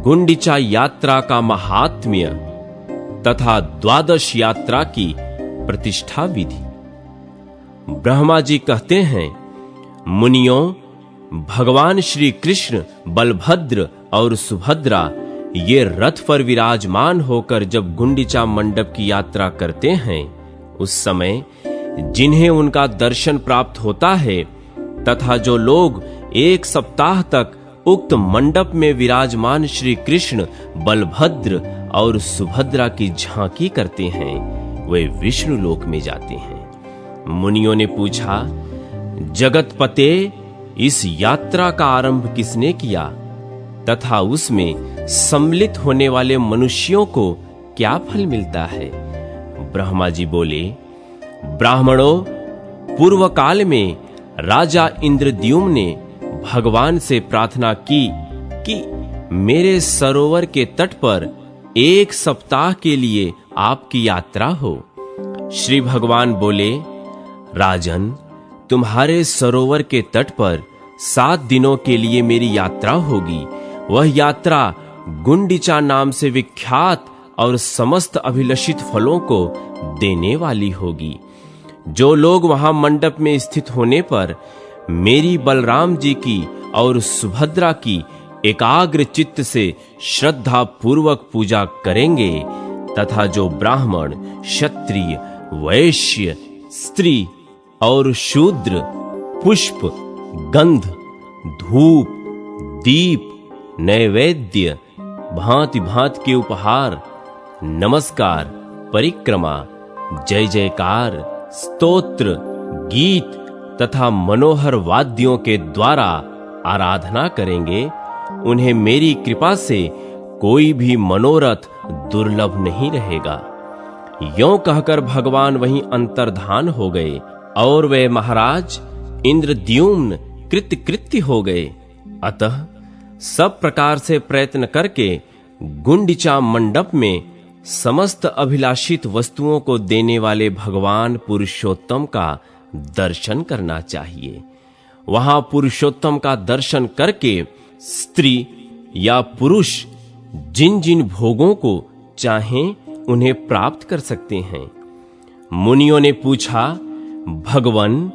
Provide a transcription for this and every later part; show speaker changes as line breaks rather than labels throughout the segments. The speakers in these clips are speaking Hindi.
गुंडिचा यात्रा का महात्म्य तथा द्वादश यात्रा की प्रतिष्ठा विधि। ब्रह्मा जी कहते हैं, मुनियों, भगवान श्री कृष्ण, बलभद्र और सुभद्रा ये रथ पर विराजमान होकर जब गुंडिचा मंडप की यात्रा करते हैं, उस समय जिन्हें उनका दर्शन प्राप्त होता है तथा जो लोग 1 सप्ताह तक उक्त मंडप में विराजमान श्री कृष्ण, बलभद्र और सुभद्रा की झांकी करते हैं, वे विष्णु लोक में जाते हैं। मुनियों ने पूछा, जगतपते, इस यात्रा का आरंभ किसने किया तथा उसमें सम्मिलित होने वाले मनुष्यों को क्या फल मिलता है? ब्रह्मा जी बोले, ब्राह्मणों, पूर्व काल में राजा इंद्रद्युम्न ने भगवान से प्रार्थना की कि मेरे सरोवर के तट पर 1 सप्ताह के लिए आपकी यात्रा हो। श्री भगवान बोले, राजन, तुम्हारे सरोवर के तट पर 7 दिनों के लिए मेरी यात्रा होगी। वह यात्रा गुंडिचा नाम से विख्यात और समस्त अभिलषित फलों को देने वाली होगी। जो लोग वहां मंडप में स्थित होने पर मेरी बलराम जी की और सुभद्रा की एकाग्र चित्त से श्रद्धा पूर्वक पूजा करेंगे तथा जो ब्राह्मण, क्षत्रिय, वैश्य, स्त्री और शूद्र पुष्प, गंध, धूप, दीप, नैवेद्य, भांति भांति के उपहार, नमस्कार, परिक्रमा, जय जयकार, स्तोत्र, गीत तथा मनोहर वाद्यों के द्वारा आराधना करेंगे, उन्हें मेरी कृपा से कोई भी मनोरथ दुर्लभ नहीं रहेगा। यों कहकर भगवान वहीं अंतर्धान हो गए और वे महाराज इंद्रद्युम्न कृतकृत्य हो गए। अतः सब प्रकार से प्रयत्न करके गुंडिचा मंडप में समस्त अभिलाषित वस्तुओं को देने वाले भगवान पुरुषोत्तम का दर्शन करना चाहिए। वहां पुरुषोत्तम का दर्शन करके स्त्री या पुरुष जिन जिन भोगों को चाहें उन्हें प्राप्त कर सकते हैं। मुनियों ने पूछा, भगवन,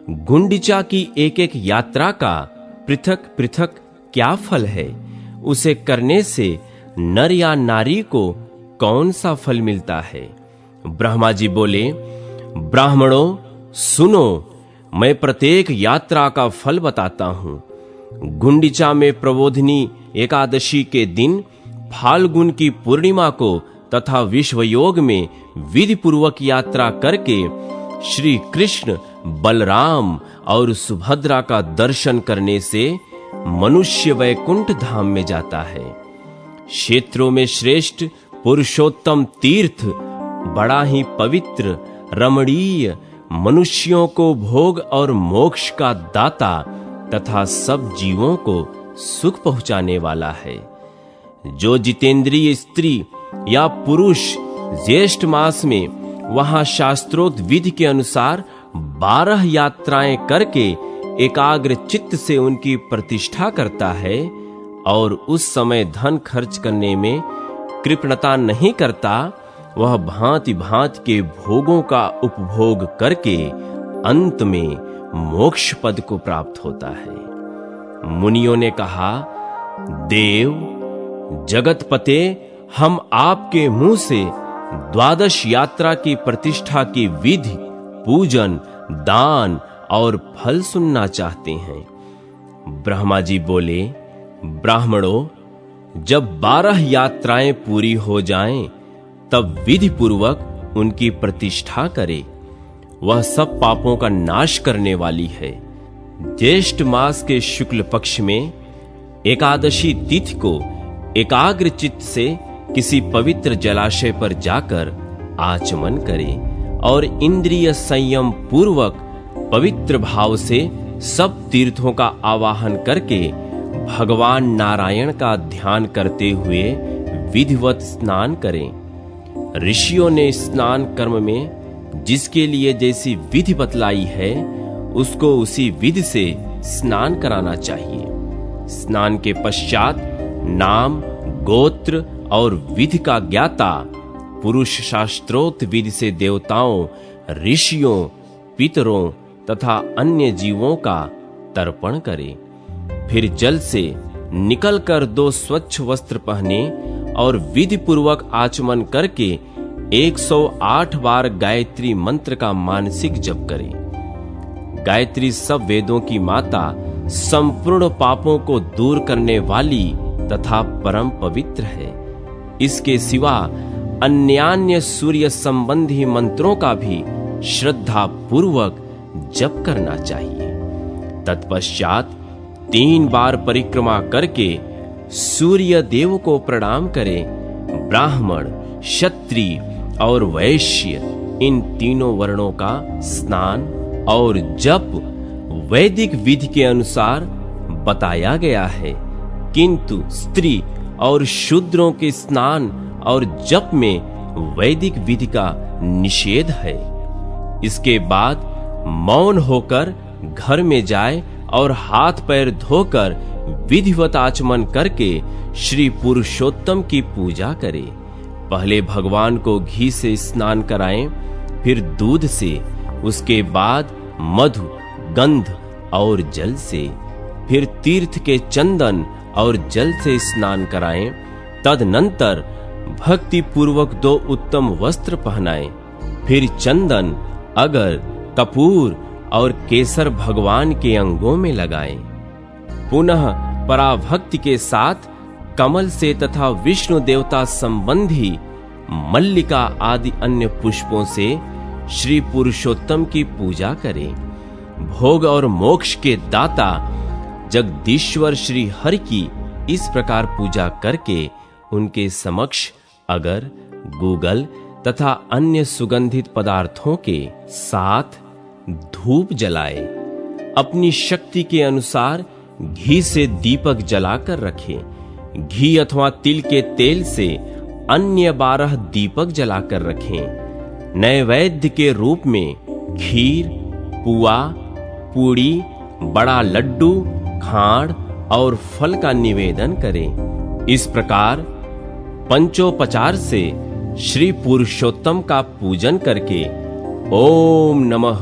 गुंडिचा की एक एक यात्रा का पृथक पृथक क्या फल है? उसे करने से नर या नारी को कौन सा फल मिलता है? ब्रह्मा जी बोले, ब्राह्मणों, सुनो, मैं प्रत्येक यात्रा का फल बताता हूं। गुंडिचा में प्रबोधिनी एकादशी के दिन, फाल्गुन की पूर्णिमा को तथा विश्वयोग में विधि पूर्वक यात्रा करके श्री कृष्ण, बलराम और सुभद्रा का दर्शन करने से मनुष्य वैकुंठ धाम में जाता है। क्षेत्रों में श्रेष्ठ पुरुषोत्तम तीर्थ बड़ा ही पवित्र, रमणीय, मनुष्यों को भोग और मोक्ष का दाता तथा सब जीवों को सुख पहुंचाने वाला है। जो जितेंद्रिय स्त्री या पुरुष ज्येष्ठ मास में वहां शास्त्रोक्त विधि के अनुसार 12 यात्राएं करके एकाग्र चित्त से उनकी प्रतिष्ठा करता है और उस समय धन खर्च करने में कृपणता नहीं करता, वह भांति भांति के भोगों का उपभोग करके अंत में मोक्ष पद को प्राप्त होता है। मुनियों ने कहा, देव, जगतपते, हम आपके मुंह से द्वादश यात्रा की प्रतिष्ठा की विधि, पूजन, दान और फल सुनना चाहते हैं। ब्रह्मा जी बोले, ब्राह्मणों, जब 12 यात्राएं पूरी हो जाएं, तब विधि पूर्वक उनकी प्रतिष्ठा करे। वह सब पापों का नाश करने वाली है। ज्येष्ठ मास के शुक्ल पक्ष में एकादशी तिथि को एकाग्र चित्त से किसी पवित्र जलाशय पर जाकर आचमन करें और इंद्रिय संयम पूर्वक पवित्र भाव से सब तीर्थों का आवाहन करके भगवान नारायण का ध्यान करते हुए विधिवत स्नान करें। ऋषियों ने स्नान कर्म में जिसके लिए जैसी विधि बतलाई है, उसको उसी विधि से स्नान कराना चाहिए। स्नान के पश्चात नाम, गोत्र और विधि का ज्ञाता पुरुष शास्त्रोक्त विधि से देवताओं, ऋषियों, पितरों तथा अन्य जीवों का तर्पण करे। फिर जल से निकलकर 2 स्वच्छ वस्त्र पहने और विधि पूर्वक आचमन करके 108 बार गायत्री मंत्र का मानसिक जप करे। गायत्री सब वेदों की माता, संपूर्ण पापों को दूर करने वाली तथा परम पवित्र है। इसके सिवा अन्यान्य सूर्य संबंधी मंत्रों का भी श्रद्धा पूर्वक जप करना चाहिए। तत्पश्चात 3 बार परिक्रमा करके सूर्य देव को प्रणाम करें। ब्राह्मण, क्षत्रिय और वैश्य इन तीनों वर्णों का स्नान और जप वैदिक विधि के अनुसार बताया गया है, किंतु स्त्री और शूद्रों के स्नान और जप में वैदिक विधि का निषेध है। इसके बाद मौन होकर घर में जाए और हाथ पैर धोकर विधिवत आचमन करके श्री पुरुषोत्तम की पूजा करे। पहले भगवान को घी से स्नान कराएं, फिर दूध से, उसके बाद मधु, गंध और जल से, फिर तीर्थ के चंदन और जल से स्नान कराएं। तदनंतर भक्ति पूर्वक 2 उत्तम वस्त्र पहनाएं। फिर चंदन, अगर, कपूर और केसर भगवान के अंगों में लगाएं। पुनः पराभक्ति के साथ कमल से तथा विष्णु देवता संबंधी मल्लिका आदि अन्य पुष्पों से श्री पुरुषोत्तम की पूजा करें। भोग और मोक्ष के दाता जगदीश्वर श्री हरि की इस प्रकार पूजा करके उनके समक्ष अगर, गूगल तथा अन्य सुगंधित पदार्थों के साथ धूप जलाए। अपनी शक्ति के अनुसार घी से दीपक जलाकर रखें। घी अथवा तिल के तेल से अन्य 12 दीपक जलाकर रखें। नैवेद्य के रूप में खीर, पुआ, पूड़ी, बड़ा लड्डू, खांड और फल का निवेदन करें। इस प्रकार पंचोपचार से श्री पुरुषोत्तम का पूजन करके ओम नमः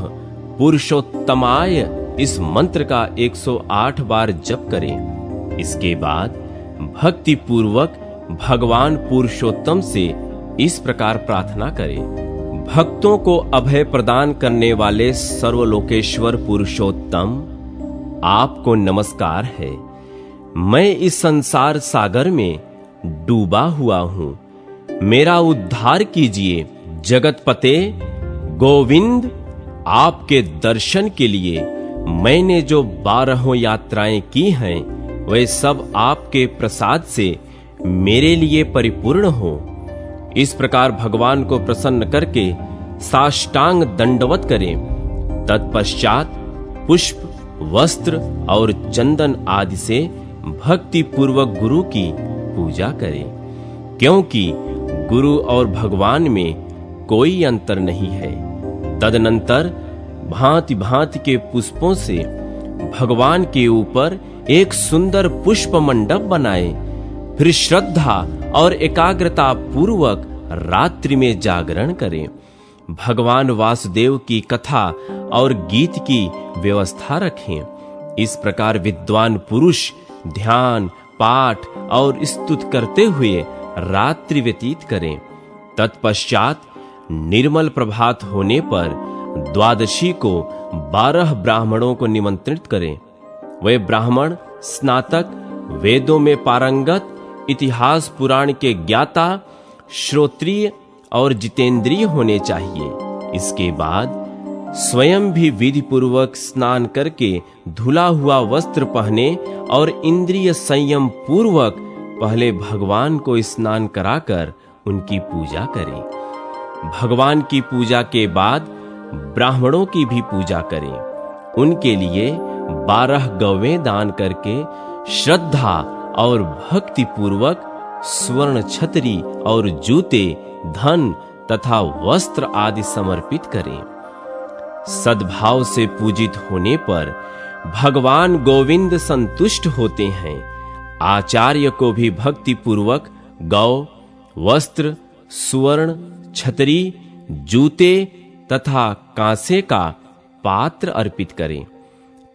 पुरुषोत्तमाय इस मंत्र का 108 बार जप करें। इसके बाद भक्ति पूर्वक भगवान पुरुषोत्तम से इस प्रकार प्रार्थना करें। भक्तों को अभय प्रदान करने वाले सर्वलोकेश्वर पुरुषोत्तम, आपको नमस्कार है। मैं इस संसार सागर में डूबा हुआ हूं, मेरा उद्धार कीजिए। जगतपते गोविंद, आपके दर्शन के लिए मैंने जो 12 यात्राएं की हैं, वे सब आपके प्रसाद से मेरे लिए परिपूर्ण हो। इस प्रकार भगवान को प्रसन्न करके साष्टांग दंडवत करें। तत्पश्चात पुष्प, वस्त्र और चंदन आदि से भक्ति पूर्वक गुरु की पूजा करें, क्योंकि गुरु और भगवान में कोई अंतर नहीं है। तदनंतर भांति भांति के पुष्पों से भगवान के ऊपर एक सुंदर पुष्प मंडप बनाए। फिर श्रद्धा और एकाग्रता पूर्वक रात्रि में जागरण करें। भगवान वासुदेव की कथा और गीत की व्यवस्था रखें। इस प्रकार विद्वान पुरुष ध्यान, पाठ और स्तुति करते हुए रात्रि व्यतीत करें। तत्पश्चात निर्मल प्रभात होने पर द्वादशी को 12 ब्राह्मणों को निमंत्रित करें। वे ब्राह्मण स्नातक, वेदों में पारंगत, इतिहास पुराण के ज्ञाता, श्रोत्रिय और जितेंद्रिय होने चाहिए। इसके बाद स्वयं भी विधि पूर्वक स्नान करके धुला हुआ वस्त्र पहने और इंद्रिय संयम पूर्वक पहले भगवान को स्नान कराकर उनकी पूजा करें। भगवान की पूजा के बाद ब्राह्मणों की भी पूजा करें। उनके लिए 12 गौवें दान करके श्रद्धा और भक्ति पूर्वक स्वर्ण छतरी और जूते, धन तथा वस्त्र आदि समर्पित करें। सद्भाव से पूजित होने पर भगवान गोविंद संतुष्ट होते हैं। आचार्य को भी भक्ति पूर्वक गौ, वस्त्र, सुवर्ण, छतरी, जूते तथा कांसे का पात्र अर्पित करें।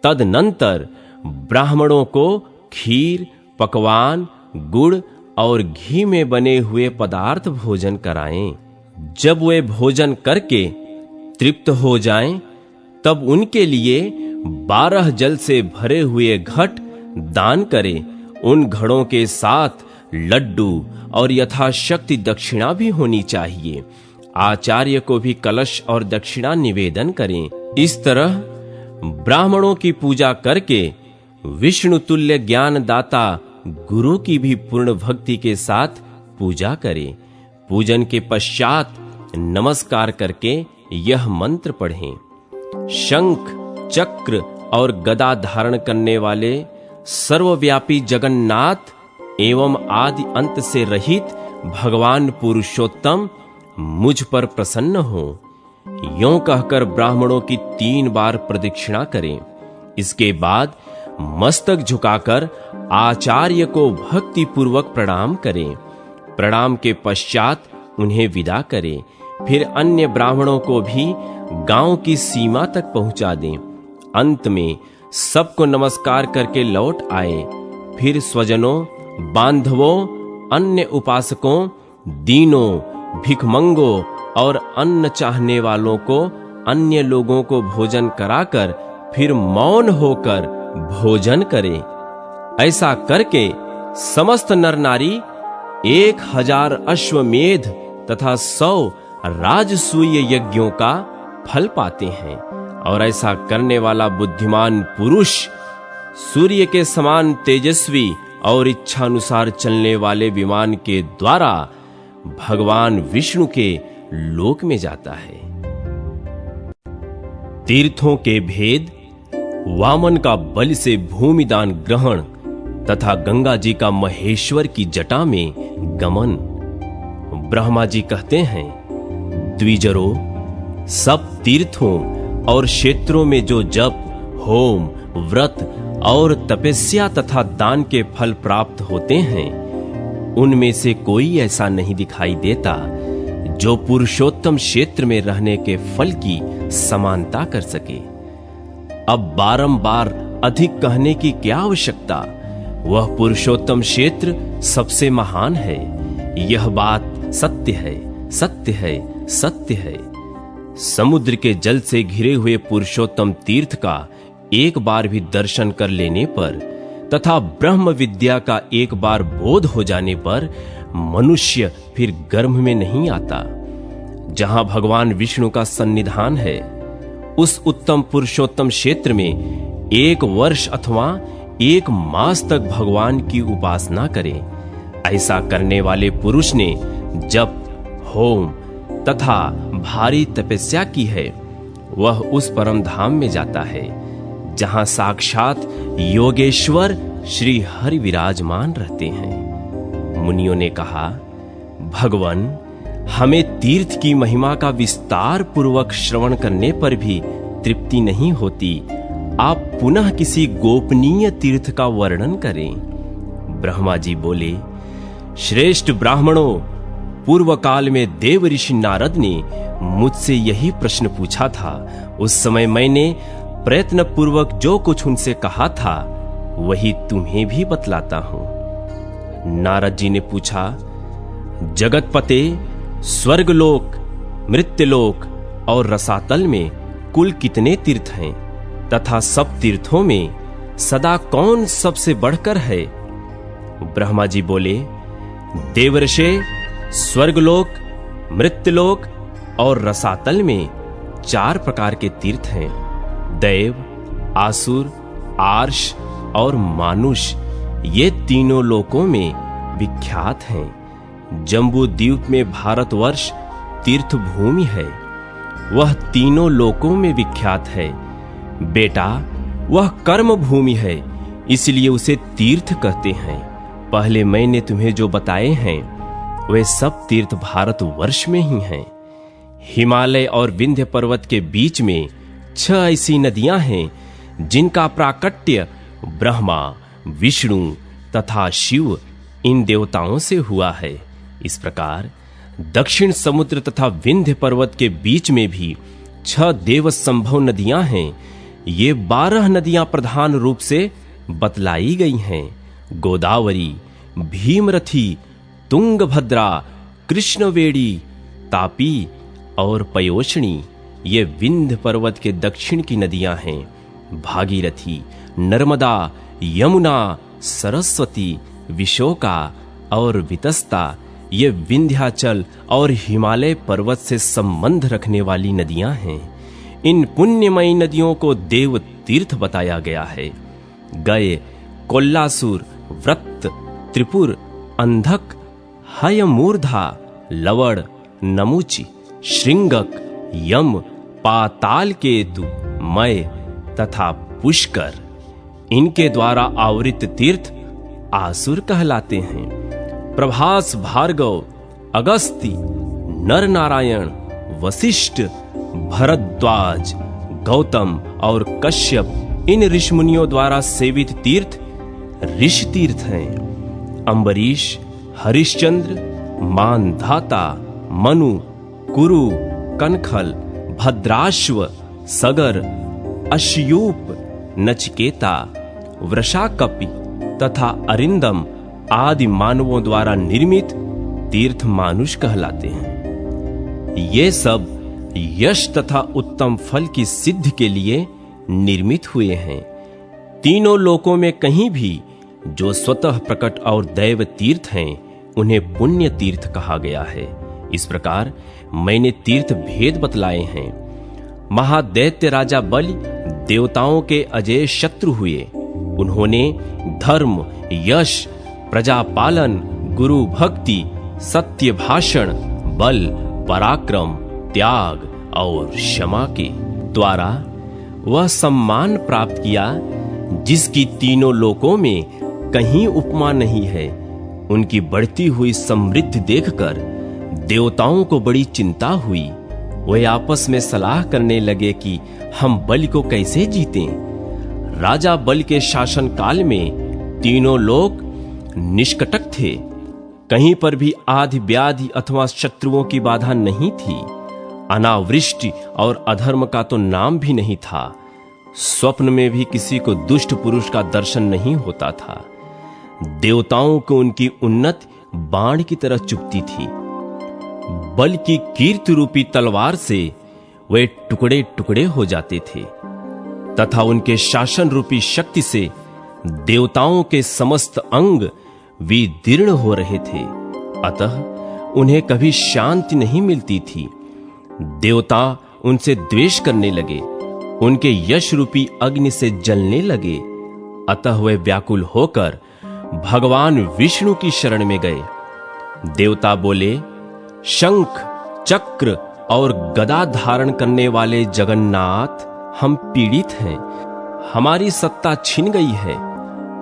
तदनंतर ब्राह्मणों को खीर, पकवान, गुड़ और घी में बने हुए पदार्थ भोजन कराएं। जब वे भोजन करके तृप्त हो जाएं, तब उनके लिए 12 जल से भरे हुए घट दान करें। उन घड़ों के साथ लड्डू और यथाशक्ति दक्षिणा भी होनी चाहिए। आचार्य को भी कलश और दक्षिणा निवेदन करें। इस तरह ब्राह्मणों की पूजा करके विष्णु तुल्य ज्ञानदाता गुरु की भी पूर्ण भक्ति के साथ पूजा करें। पूजन के पश्चात नमस्कार करके यह मंत्र पढ़ें। शंख, चक्र और गदा धारण करने वाले सर्वव्यापी जगन्नाथ एवं आदि अंत से रहित भगवान पुरुषोत्तम मुझ पर प्रसन्न हो। यों कहकर ब्राह्मणों की 3 बार प्रदक्षिणा करें। इसके बाद मस्तक झुकाकर आचार्य को भक्ति पूर्वक प्रणाम करें। प्रणाम के पश्चात उन्हें विदा करें। फिर अन्य ब्राह्मणों को भी गांव की सीमा तक पहुंचा दें। अंत में सबको नमस्कार करके लौट आए। फिर स्वजनों, बांधवों, अन्य उपासकों, दीनों, भिखमंगों और अन्न चाहने वालों को अन्य लोगों को भोजन कराकर फिर मौन होकर भोजन करें। ऐसा करके समस्त नर नारी 1000 अश्वमेध तथा 100 राजसूय यज्ञों का फल पाते हैं। और ऐसा करने वाला बुद्धिमान पुरुष सूर्य के समान तेजस्वी और इच्छानुसार चलने वाले विमान के द्वारा भगवान विष्णु के लोक में जाता है। तीर्थों के भेद, वामन का बलि से भूमिदान ग्रहण तथा गंगा जी का महेश्वर की जटा में गमन। ब्रह्मा जी कहते हैं, द्विजरो, सब तीर्थों और क्षेत्रों में जो जप, होम, व्रत और तपस्या तथा दान के फल प्राप्त होते हैं, उनमें से कोई ऐसा नहीं दिखाई देता जो पुरुषोत्तम क्षेत्र में रहने के फल की समानता कर सके। अब बारंबार अधिक कहने की क्या आवश्यकता। वह पुरुषोत्तम क्षेत्र सबसे महान है। यह बात सत्य है, सत्य है, सत्य है। समुद्र के जल से घिरे हुए पुरुषोत्तम तीर्थ का एक बार भी दर्शन कर लेने पर तथा ब्रह्म विद्या का एक बार बोध हो जाने पर मनुष्य फिर गर्भ में नहीं आता। जहां भगवान विष्णु का सन्निधान है, उस उत्तम पुरुषोत्तम क्षेत्र में 1 वर्ष अथवा 1 मास तक भगवान की उपासना करें। ऐसा करने वाले पुरुष ने जप, होम तथा भारी तपस्या की है, वह उस परम धाम में जाता है जहां साक्षात योगेश्वर श्री हरि विराजमान रहते हैं। मुनियों ने कहा, भगवान, हमें तीर्थ की महिमा का विस्तार पूर्वक श्रवण करने पर भी तृप्ति नहीं होती। आप पुनः किसी गोपनीय तीर्थ का वर्णन करें। ब्रह्मा जी बोले, श्रेष्ठ ब्राह्मणों, पूर्व काल में देव ऋषि नारद ने मुझसे यही प्रश्न पूछा था। उस समय मैंने प्रयत्न पूर्वक जो कुछ उनसे कहा था वही तुम्हें भी बतलाता हूं। नारद जी ने पूछा, जगतपते, स्वर्गलोक, मृत्युलोक और रसातल में कुल कितने तीर्थ हैं तथा सब तीर्थों में सदा कौन सबसे बढ़कर है? ब्रह्मा जी बोले, देवर्षे, स्वर्गलोक, मृत्युलोक और रसातल में 4 प्रकार के तीर्थ हैं। दैव, आसुर, आर्ष और मानुष, ये तीनों लोकों में विख्यात हैं। जम्बू द्वीप में भारतवर्ष तीर्थ भूमि है, वह तीनों लोकों में विख्यात है। बेटा, वह कर्म भूमि है, इसलिए उसे तीर्थ कहते हैं। पहले मैंने तुम्हें जो बताए हैं वे सब तीर्थ भारतवर्ष में ही हैं। हिमालय और विंध्य पर्वत के बीच में 6 ऐसी नदियां हैं जिनका प्राकट्य ब्रह्मा, विष्णु तथा शिव इन देवताओं से हुआ है। इस प्रकार दक्षिण समुद्र तथा विंध्य पर्वत के बीच में भी 6 देव संभव नदियां हैं। ये 12 नदियां प्रधान रूप से बतलाई गई हैं। गोदावरी, भीमरथी, तुंगभद्रा, कृष्णवेणी, तापी और पयोष्णी ये विंध्य पर्वत के दक्षिण की नदियां हैं। भागीरथी, नर्मदा, यमुना, सरस्वती, विशोका और वितस्ता ये विंध्याचल और हिमालय पर्वत से संबंध रखने वाली नदियां हैं। इन पुण्यमयी नदियों को देव तीर्थ बताया गया है। गए, कोल्लासुर, व्रत, त्रिपुर, अंधक, हयमूर्धा, लवण, नमुचि, श्रृंगक, यम, पाताल केतु, मय तथा पुष्कर इनके द्वारा आवृत तीर्थ आसुर कहलाते हैं। प्रभास, भार्गव, अगस्ती, नर नारायण, वशिष्ठ, भरद्वाज, गौतम और कश्यप इन ऋषिमुनियों द्वारा सेवित तीर्थ ऋषि तीर्थ हैं। अम्बरीश, हरिश्चंद्र, मानधाता, मनु, कुरु, कनखल, भद्राश्व, सगर, अश्यूप, नचिकेता, वृषाकपि तथा अरिंदम आदि मानवों द्वारा निर्मित तीर्थ मानुष कहलाते हैं। ये सब यश तथा उत्तम फल की सिद्धि के लिए निर्मित हुए हैं। तीनों लोकों में कहीं भी जो स्वतः प्रकट और दैव तीर्थ हैं उन्हें पुण्य तीर्थ कहा गया है। इस प्रकार मैंने तीर्थ भेद बतलाए हैं। महादैत्य राजा बलि देवताओं के अजय शत्रु हुए। उन्होंने धर्म, यश, प्रजापालन, गुरु भक्ति, सत्य भाषण, बल, पराक्रम, त्याग और क्षमा के द्वारा वह सम्मान प्राप्त किया जिसकी तीनों लोकों में कहीं उपमा नहीं है। उनकी बढ़ती हुई समृद्धि देखकर देवताओं को बड़ी चिंता हुई। वे आपस में सलाह करने लगे कि हम बलि को कैसे जीतें। राजा बलि के शासन काल में तीनों लोक निष्कटक थे। कहीं पर भी आदि व्याधि अथवा शत्रुओं की बाधा नहीं थी। अनावृष्टि और अधर्म का तो नाम भी नहीं था। स्वप्न में भी किसी को दुष्ट पुरुष का दर्शन नहीं होता था। देवताओं को उनकी उन्नति बाण की तरह चुभती थी। बल की कीर्ति रूपी तलवार से वे टुकड़े टुकड़े हो जाते थे तथा उनके शासन रूपी शक्ति से देवताओं के समस्त अंग विदीर्ण हो रहे थे। अतः उन्हें कभी शांति नहीं मिलती थी। देवता उनसे द्वेष करने लगे, उनके यश रूपी अग्नि से जलने लगे। अतः वे व्याकुल होकर भगवान विष्णु की शरण में गए। देवता बोले, शंख, चक्र और गदा धारण करने वाले जगन्नाथ, हम पीड़ित हैं। हमारी सत्ता छिन गई है।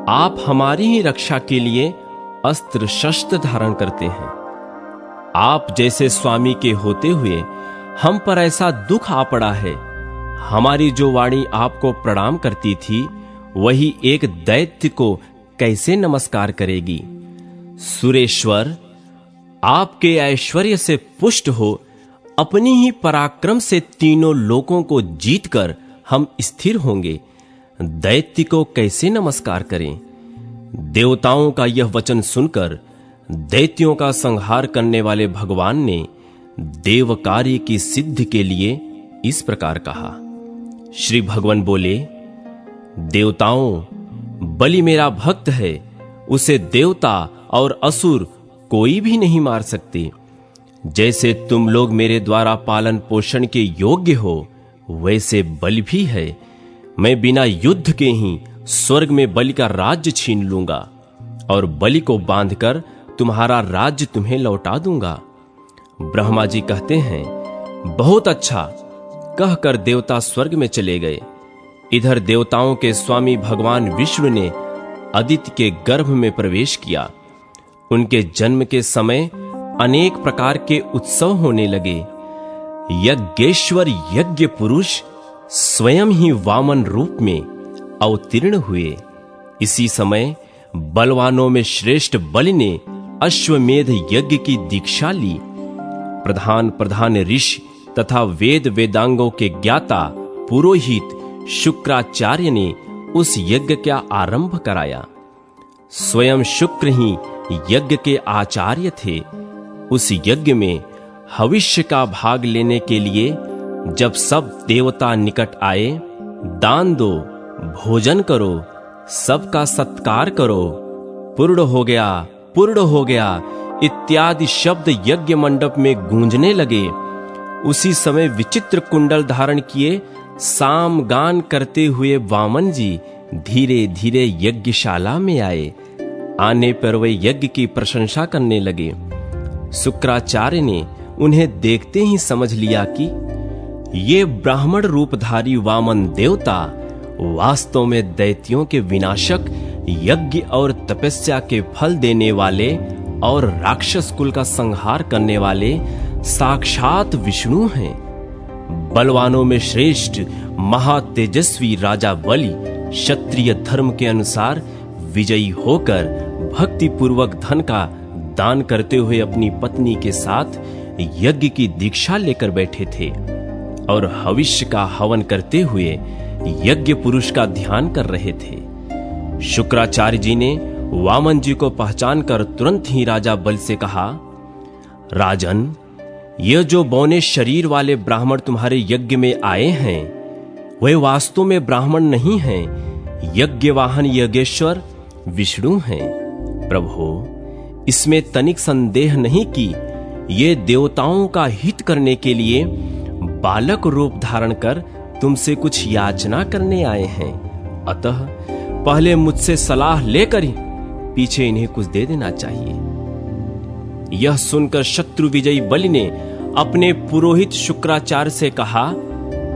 आप हमारी ही रक्षा के लिए अस्त्र शस्त्र धारण करते हैं। आप जैसे स्वामी के होते हुए हम पर ऐसा दुख आ पड़ा है। हमारी जो वाणी आपको प्रणाम करती थी वही एक दैत्य को कैसे नमस्कार करेगी। सुरेश्वर, आपके ऐश्वर्य से पुष्ट हो अपनी ही पराक्रम से तीनों लोकों को जीतकर हम स्थिर होंगे। दैत्य को कैसे नमस्कार करें। देवताओं का यह वचन सुनकर दैत्यों का संहार करने वाले भगवान ने देव कार्य की सिद्धि के लिए इस प्रकार कहा। श्री भगवान बोले, देवताओं, बलि मेरा भक्त है। उसे देवता और असुर कोई भी नहीं मार सकते। जैसे तुम लोग मेरे द्वारा पालन पोषण के योग्य हो वैसे बलि भी है। मैं बिना युद्ध के ही स्वर्ग में बलि का राज्य छीन लूंगा और बलि को बांधकर तुम्हारा राज्य तुम्हें लौटा दूंगा। ब्रह्मा जी कहते हैं, बहुत अच्छा कहकर देवता स्वर्ग में चले गए। इधर देवताओं के स्वामी भगवान विष्णु ने अदिति के गर्भ में प्रवेश किया। उनके जन्म के समय अनेक प्रकार के उत्सव होने लगे। यज्ञेश्वर यज्ञ पुरुष स्वयं ही वामन रूप में अवतीर्ण हुए। इसी समय बलवानों में श्रेष्ठ बलि ने अश्वमेध यज्ञ की दीक्षा ली। प्रधान ऋषि तथा वेद वेदांगों के ज्ञाता पुरोहित शुक्राचार्य ने उस यज्ञ का आरंभ कराया। स्वयं शुक्र ही यज्ञ के आचार्य थे। उस यज्ञ में हविष्य का भाग लेने के लिए जब सब देवता निकट आए, दान दो, भोजन करो, सबका सत्कार करो, पूर्ण हो गया, पूर्ण हो गया इत्यादि शब्द यज्ञ मंडप में गूंजने लगे। उसी समय विचित्र कुंडल धारण किए साम गान करते हुए वामन जी धीरे धीरे यज्ञशाला में आए। आने पर वे यज्ञ की प्रशंसा करने लगे। शुक्राचार्य ने उन्हें देखते ही समझ लिया कि ये ब्राह्मण रूपधारी वामन देवता वास्तव में दैत्यों के विनाशक, यज्ञ और तपस्या के फल देने वाले और राक्षस कुल का संहार करने वाले साक्षात विष्णु हैं। बलवानों में श्रेष्ठ महातेजस्वी राजा बलि क्षत्रिय धर्म के अनुसार विजयी होकर भक्ति पूर्वक धन का दान करते हुए अपनी पत्नी के साथ यज्ञ की दीक्षा लेकर बैठे थे और हविष्य का हवन करते हुए यज्ञ पुरुष का ध्यान कर रहे थे। शुक्राचार्य जी ने वामन जी को पहचान कर तुरंत ही राजा बलि से कहा, राजन, ये जो बौने शरीर वाले ब्राह्मण तुम्हारे यज्ञ में आए हैं वे वास्तव में ब्राह्मण नहीं हैं, यज्ञवाहन यज्ञेश्वर विष्णु हैं। प्रभु, इसमें तनिक संदेह नहीं कि ये देवताओं का हित करने के लिए बालक रूप धारण कर तुमसे कुछ याचना करने आए हैं। अतः पहले मुझसे सलाह लेकर ही पीछे इन्हें कुछ दे देना चाहिए। यह सुनकर शत्रु विजयी बलि ने अपने पुरोहित शुक्राचार्य से कहा,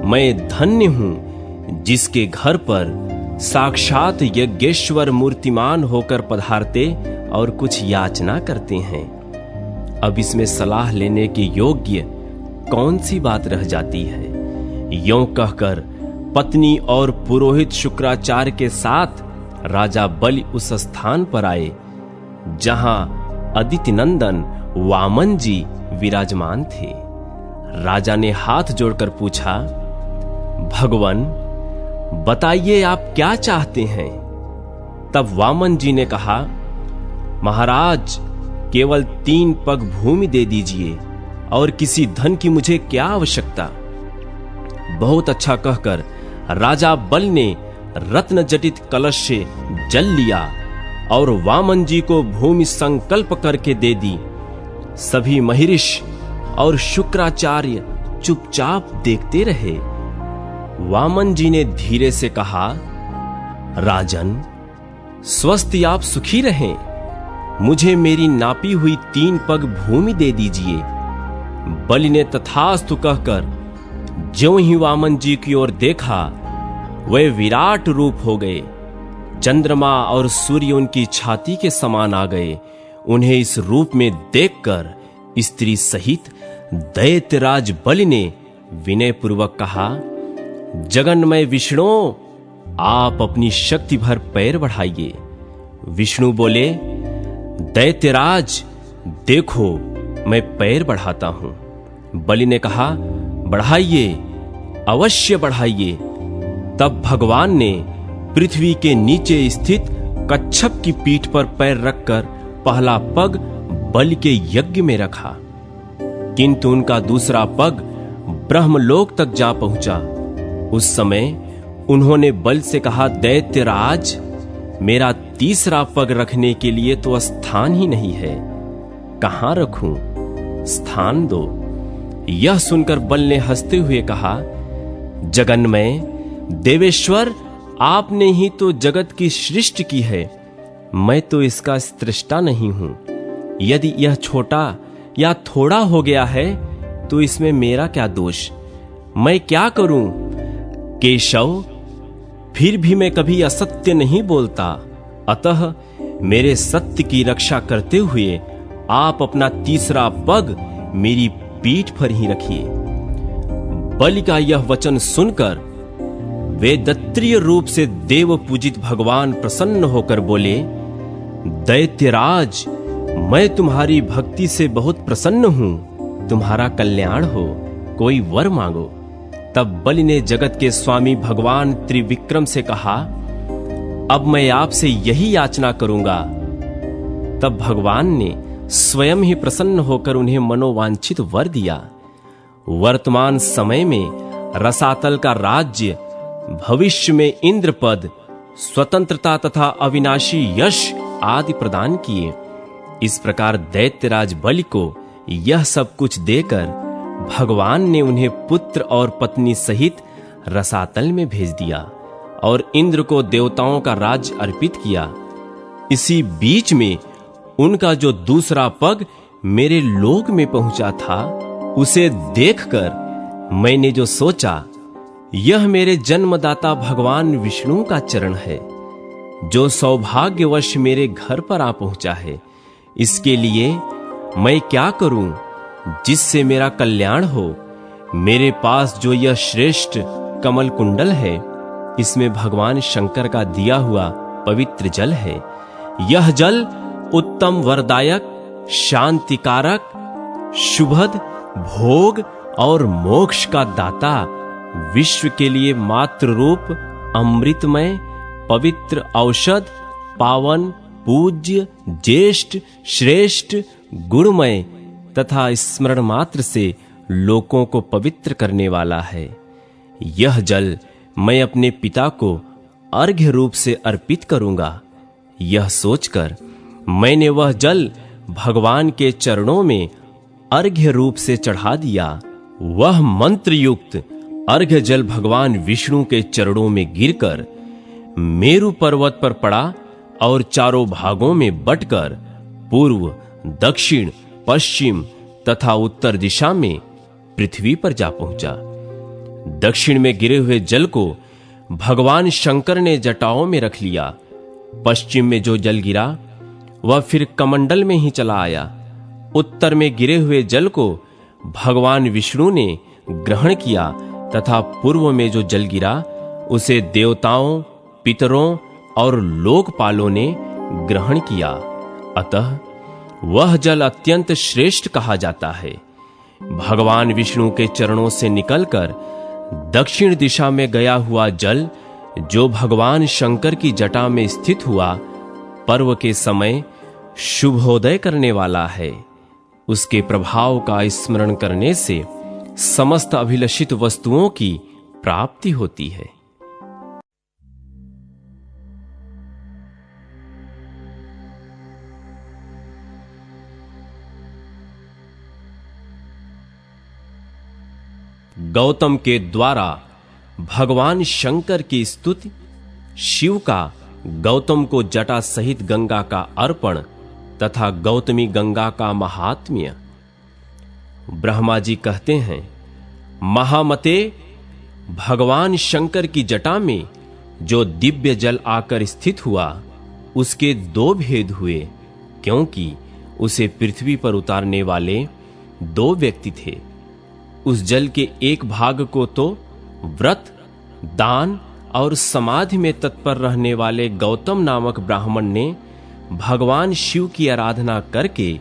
मैं धन्य हूं जिसके घर पर साक्षात यज्ञेश्वर मूर्तिमान होकर पधारते और कुछ याचना करते हैं। अब इसमें सलाह लेने के योग्य कौन सी बात रह जाती है। यों कहकर पत्नी और पुरोहित शुक्राचार्य के साथ राजा बलि उस स्थान पर आए जहां अदिति नंदन वामन जी विराजमान थे। राजा ने हाथ जोड़कर पूछा, भगवान, बताइए आप क्या चाहते हैं। तब वामन जी ने कहा, महाराज, केवल 3 पग भूमि दे दीजिए और किसी धन की मुझे क्या आवश्यकता। बहुत अच्छा कहकर राजा बलि ने रत्न जटित कलश से जल लिया और वामन जी को भूमि संकल्प करके दे दी। सभी महर्षि और शुक्राचार्य चुपचाप देखते रहे। वामन जी ने धीरे से कहा, राजन, स्वस्थ आप सुखी रहें, मुझे मेरी नापी हुई 3 पग भूमि दे दीजिए। बलि ने तथास्तु कहकर ज्यों ही वामन जी की ओर देखा, वे विराट रूप हो गए। चंद्रमा और सूर्य उनकी छाती के समान आ गए। उन्हें इस रूप में देखकर स्त्री सहित दैत्यराज बलि ने विनय पूर्वक कहा, जगन्मय विष्णु, आप अपनी शक्ति भर पैर बढ़ाइए। विष्णु बोले, दैत्यराज, देखो मैं पैर बढ़ाता हूं। बलि ने कहा, बढ़ाइए, अवश्य बढ़ाइए। तब भगवान ने पृथ्वी के नीचे स्थित कच्छप की पीठ पर पैर रखकर पहला पग बलि के यज्ञ में रखा, किंतु उनका दूसरा पग ब्रह्मलोक तक जा पहुंचा। उस समय उन्होंने बलि से कहा, दैत्यराज, मेरा तीसरा पग रखने के लिए तो स्थान ही नहीं है, कहां रखूं, स्थान दो। यह सुनकर बलि ने हंसते हुए कहा, जगन्मय देवेश्वर, आपने ही तो जगत की सृष्टि की है, मैं तो इसका सृष्टा नहीं हूं। यदि यह छोटा या थोड़ा हो गया है तो इसमें मेरा क्या दोष, मैं क्या करूं। केशव, फिर भी मैं कभी असत्य नहीं बोलता, अतः मेरे सत्य की रक्षा करते हुए आप अपना तीसरा पग मेरी पीठ पर ही रखिए। बलि का यह वचन सुनकर वे दत्त्रीय रूप से देव पूजित भगवान प्रसन्न होकर बोले, दैत्यराज, मैं तुम्हारी भक्ति से बहुत प्रसन्न हूं, तुम्हारा कल्याण हो, कोई वर मांगो। तब बलि ने जगत के स्वामी भगवान त्रिविक्रम से कहा, अब मैं आपसे यही याचना करूंगा। तब भगवान ने स्वयं ही प्रसन्न होकर उन्हें मनोवांछित वर दिया। वर्तमान समय में रसातल का राज्य, भविष्य में इंद्र पद, स्वतंत्रता तथा अविनाशी यश आदि प्रदान किए। इस प्रकार दैत्यराज बलि को यह सब कुछ देकर भगवान ने उन्हें पुत्र और पत्नी सहित रसातल में भेज दिया और इंद्र को देवताओं का राज्य अर्पित किया। इसी बीच में उनका जो दूसरा पग मेरे लोक में पहुंचा था, उसे देखकर मैंने जो सोचा, यह मेरे जन्मदाता भगवान विष्णु का चरण है, जो सौभाग्यवश मेरे घर पर आ पहुंचा है। इसके लिए मैं क्या करूं जिससे मेरा कल्याण हो? मेरे पास जो यह श्रेष्ठ कमल कुंडल है, इसमें भगवान शंकर का दिया हुआ पवित्र जल है। यह जल उत्तम वरदायक, शांतिकारक, शुभद, भोग और मोक्ष का दाता, विश्व के लिए मात्र रूप, अमृतमय, पवित्र औषध, पावन, पूज्य, ज्येष्ठ, श्रेष्ठ, गुणमय तथा स्मरण मात्र से लोकों को पवित्र करने वाला है। यह जल मैं अपने पिता को अर्घ्य रूप से अर्पित करूंगा। यह सोचकर मैंने वह जल भगवान के चरणों में अर्घ्य रूप से चढ़ा दिया। वह मंत्र युक्त अर्घ्य जल भगवान विष्णु के चरणों में गिरकर मेरु पर्वत पर पड़ा और चारों भागों में बंटकर पूर्व, दक्षिण, पश्चिम तथा उत्तर दिशा में पृथ्वी पर जा पहुंचा। दक्षिण में गिरे हुए जल को भगवान शंकर ने जटाओं में रख लिया। पश्चिम में जो जल गिरा वह फिर कमंडल में ही चला आया। उत्तर में गिरे हुए जल को भगवान विष्णु ने ग्रहण किया तथा पूर्व में जो जल गिरा उसे देवताओं, पितरों और लोकपालों ने ग्रहण किया। अतः वह जल अत्यंत श्रेष्ठ कहा जाता है। भगवान विष्णु के चरणों से निकलकर दक्षिण दिशा में गया हुआ जल, जो भगवान शंकर की जटा में स्थित हुआ, पर्व के समय शुभोदय करने वाला है। उसके प्रभाव का स्मरण करने से समस्त अभिलषित वस्तुओं की प्राप्ति होती है। गौतम के द्वारा भगवान शंकर की स्तुति, शिव का गौतम को जटा सहित गंगा का अर्पण तथा गौतमी गंगा का महात्म्य। ब्रह्मा जी कहते हैं, महामते, भगवान शंकर की जटा में जो दिव्य जल आकर स्थित हुआ, उसके दो भेद हुए, क्योंकि उसे पृथ्वी पर उतारने वाले दो व्यक्ति थे। उस जल के एक भाग को तो व्रत, दान और समाधि में तत्पर रहने वाले गौतम नामक ब्राह्मण ने भगवान शिव की आराधना करके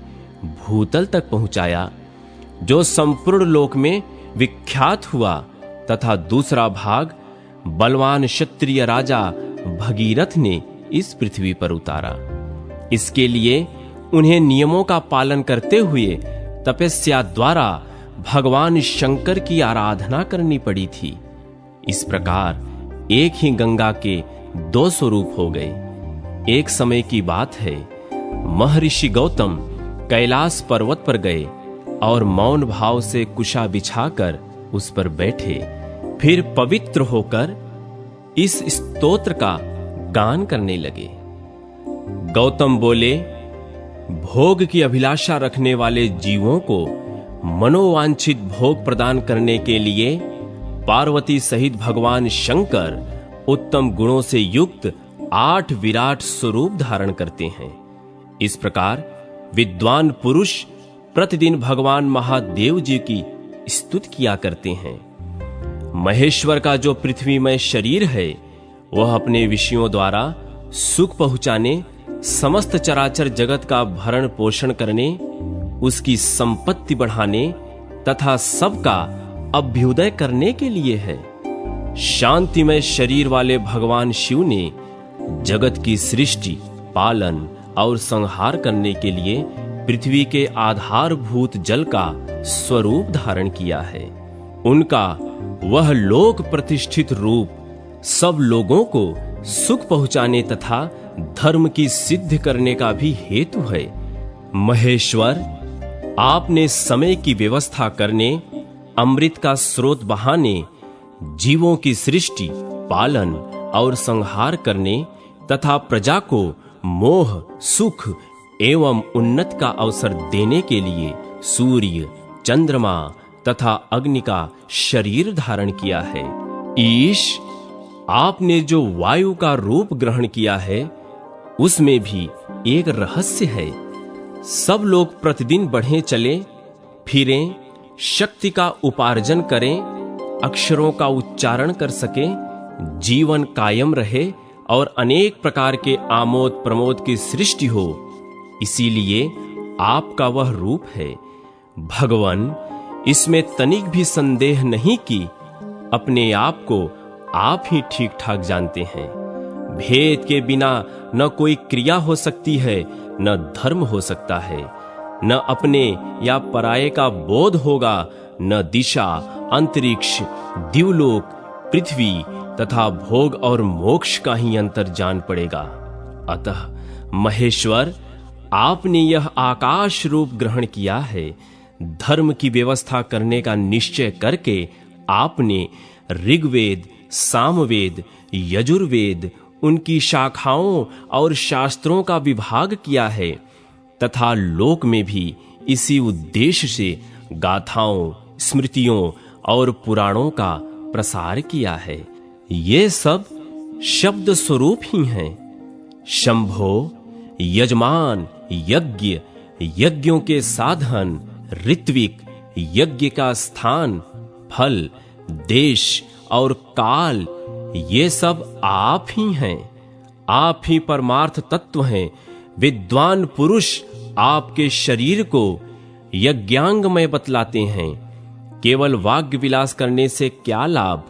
भूतल तक पहुंचाया, जो संपूर्ण लोक में विख्यात हुआ, तथा दूसरा भाग बलवान क्षत्रिय राजा भगीरथ ने इस पृथ्वी पर उतारा। इसके लिए उन्हें नियमों का पालन करते हुए तपस्या द्वारा भगवान शंकर की आराधना करनी पड़ी थी। इस प्रकार एक ही गंगा के दो स्वरूप हो गए। एक समय की बात है, महर्षि गौतम कैलाश पर्वत पर गए और मौन भाव से कुशा बिछाकर उस पर बैठे। फिर पवित्र होकर इस स्तोत्र का गान करने लगे। गौतम बोले, भोग की अभिलाषा रखने वाले जीवों को मनोवांछित भोग प्रदान करने के लिए पार्वती सहित भगवान शंकर उत्तम गुणों से युक्त 8 विराट स्वरूप धारण करते हैं। इस प्रकार विद्वान पुरुष प्रतिदिन भगवान महादेव जी की स्तुति किया करते हैं। महेश्वर का जो पृथ्वीमय शरीर है, वह अपने विषयों द्वारा सुख पहुंचाने, समस्त चराचर जगत का भरण पोषण करने, उसकी संपत्ति बढ़ाने तथा सबका अभ्युदय करने के लिए है। शांतिमय शरीर वाले भगवान शिव ने जगत की सृष्टि, पालन और संहार करने के लिए पृथ्वी के आधारभूत जल का स्वरूप धारण किया है। उनका वह लोक प्रतिष्ठित रूप सब लोगों को सुख पहुंचाने तथा धर्म की सिद्ध करने का भी हेतु है। महेश्वर, आपने समय की व्यवस्था करने, अमृत का स्रोत बहाने, जीवों की सृष्टि, पालन और संहार करने तथा प्रजा को मोह, सुख एवं उन्नत का अवसर देने के लिए सूर्य, चंद्रमा तथा अग्नि का शरीर धारण किया है। ईश, आपने जो वायु का रूप ग्रहण किया है, उसमें भी एक रहस्य है। सब लोग प्रतिदिन बढ़े चले फिरें, शक्ति का उपार्जन करें, अक्षरों का उच्चारण कर सके, जीवन कायम रहे और अनेक प्रकार के आमोद प्रमोद की सृष्टि हो, इसीलिए आपका वह रूप है। भगवान, इसमें तनिक भी संदेह नहीं कि अपने आप को आप ही ठीक ठाक जानते हैं। भेद के बिना न कोई क्रिया हो सकती है, न धर्म हो सकता है, न अपने या पराये का बोध होगा, न दिशा, अंतरिक्ष, दिवलोक, पृथ्वी तथा भोग और मोक्ष का ही अंतर जान पड़ेगा। अतः महेश्वर, आपने यह आकाश रूप ग्रहण किया है। धर्म की व्यवस्था करने का निश्चय करके आपने ऋग्वेद, सामवेद, यजुर्वेद, उनकी शाखाओं और शास्त्रों का विभाग किया है तथा लोक में भी इसी उद्देश्य से गाथाओं, स्मृतियों और पुराणों का प्रसार किया है। ये सब शब्द स्वरूप ही हैं। शंभो, यजमान, यज्ञ, यज्ञों के साधन, ऋत्विक, यज्ञ का स्थान, फल, देश और काल, ये सब आप ही हैं। आप ही परमार्थ तत्व हैं। विद्वान पुरुष आपके शरीर को यज्ञांगमय बतलाते हैं। केवल वाग्य विलास करने से क्या लाभ?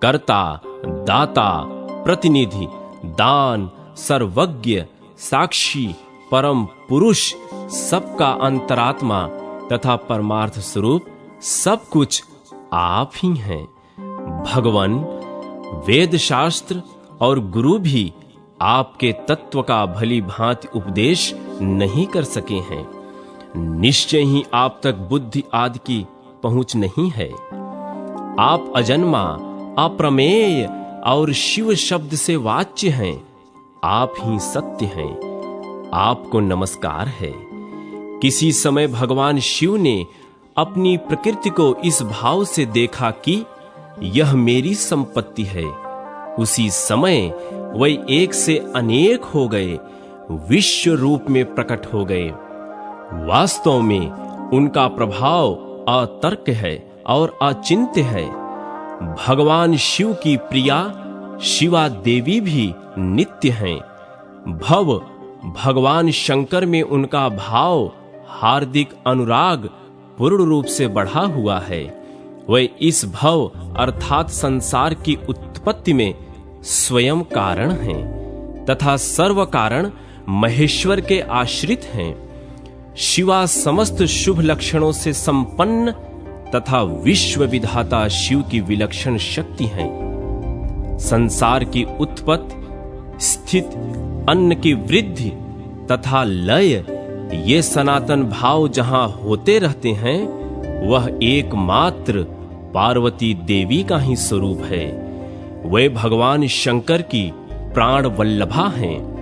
कर्ता, दाता, प्रतिनिधि, दान, सर्वज्ञ, साक्षी, परम पुरुष, सबका अंतरात्मा तथा परमार्थ स्वरूप सब कुछ आप ही हैं। भगवान, वेद शास्त्र और गुरु भी आपके तत्व का भली भांति उपदेश नहीं कर सके हैं। निश्चय ही आप तक बुद्धि आदि की पहुंच नहीं है। आप अजन्मा, अप्रमेय और शिव शब्द से वाच्य हैं। आप ही सत्य हैं। आपको नमस्कार है। किसी समय भगवान शिव ने अपनी प्रकृति को इस भाव से देखा कि यह मेरी संपत्ति है। उसी समय वही एक से अनेक हो गए, विश्व रूप में प्रकट हो गए। वास्तव में उनका प्रभाव अतर्क है और अचिंत्य है। भगवान शिव की प्रिया शिवा देवी भी नित्य हैं। भगवान शंकर में उनका भाव हार्दिक अनुराग पूर्ण रूप से बढ़ा हुआ है। वह इस भव अर्थात संसार की उत्पत्ति में स्वयं कारण हैं तथा सर्व कारण महेश्वर के आश्रित हैं। शिवा समस्त शुभ लक्षणों से संपन्न तथा विश्व विधाता शिव की विलक्षण शक्ति हैं। संसार की उत्पत्ति, स्थित, अन्न की वृद्धि तथा लय, ये सनातन भाव जहां होते रहते हैं, वह एकमात्र पार्वती देवी का ही स्वरूप है। वे भगवान शंकर की प्राण वल्लभा हैं।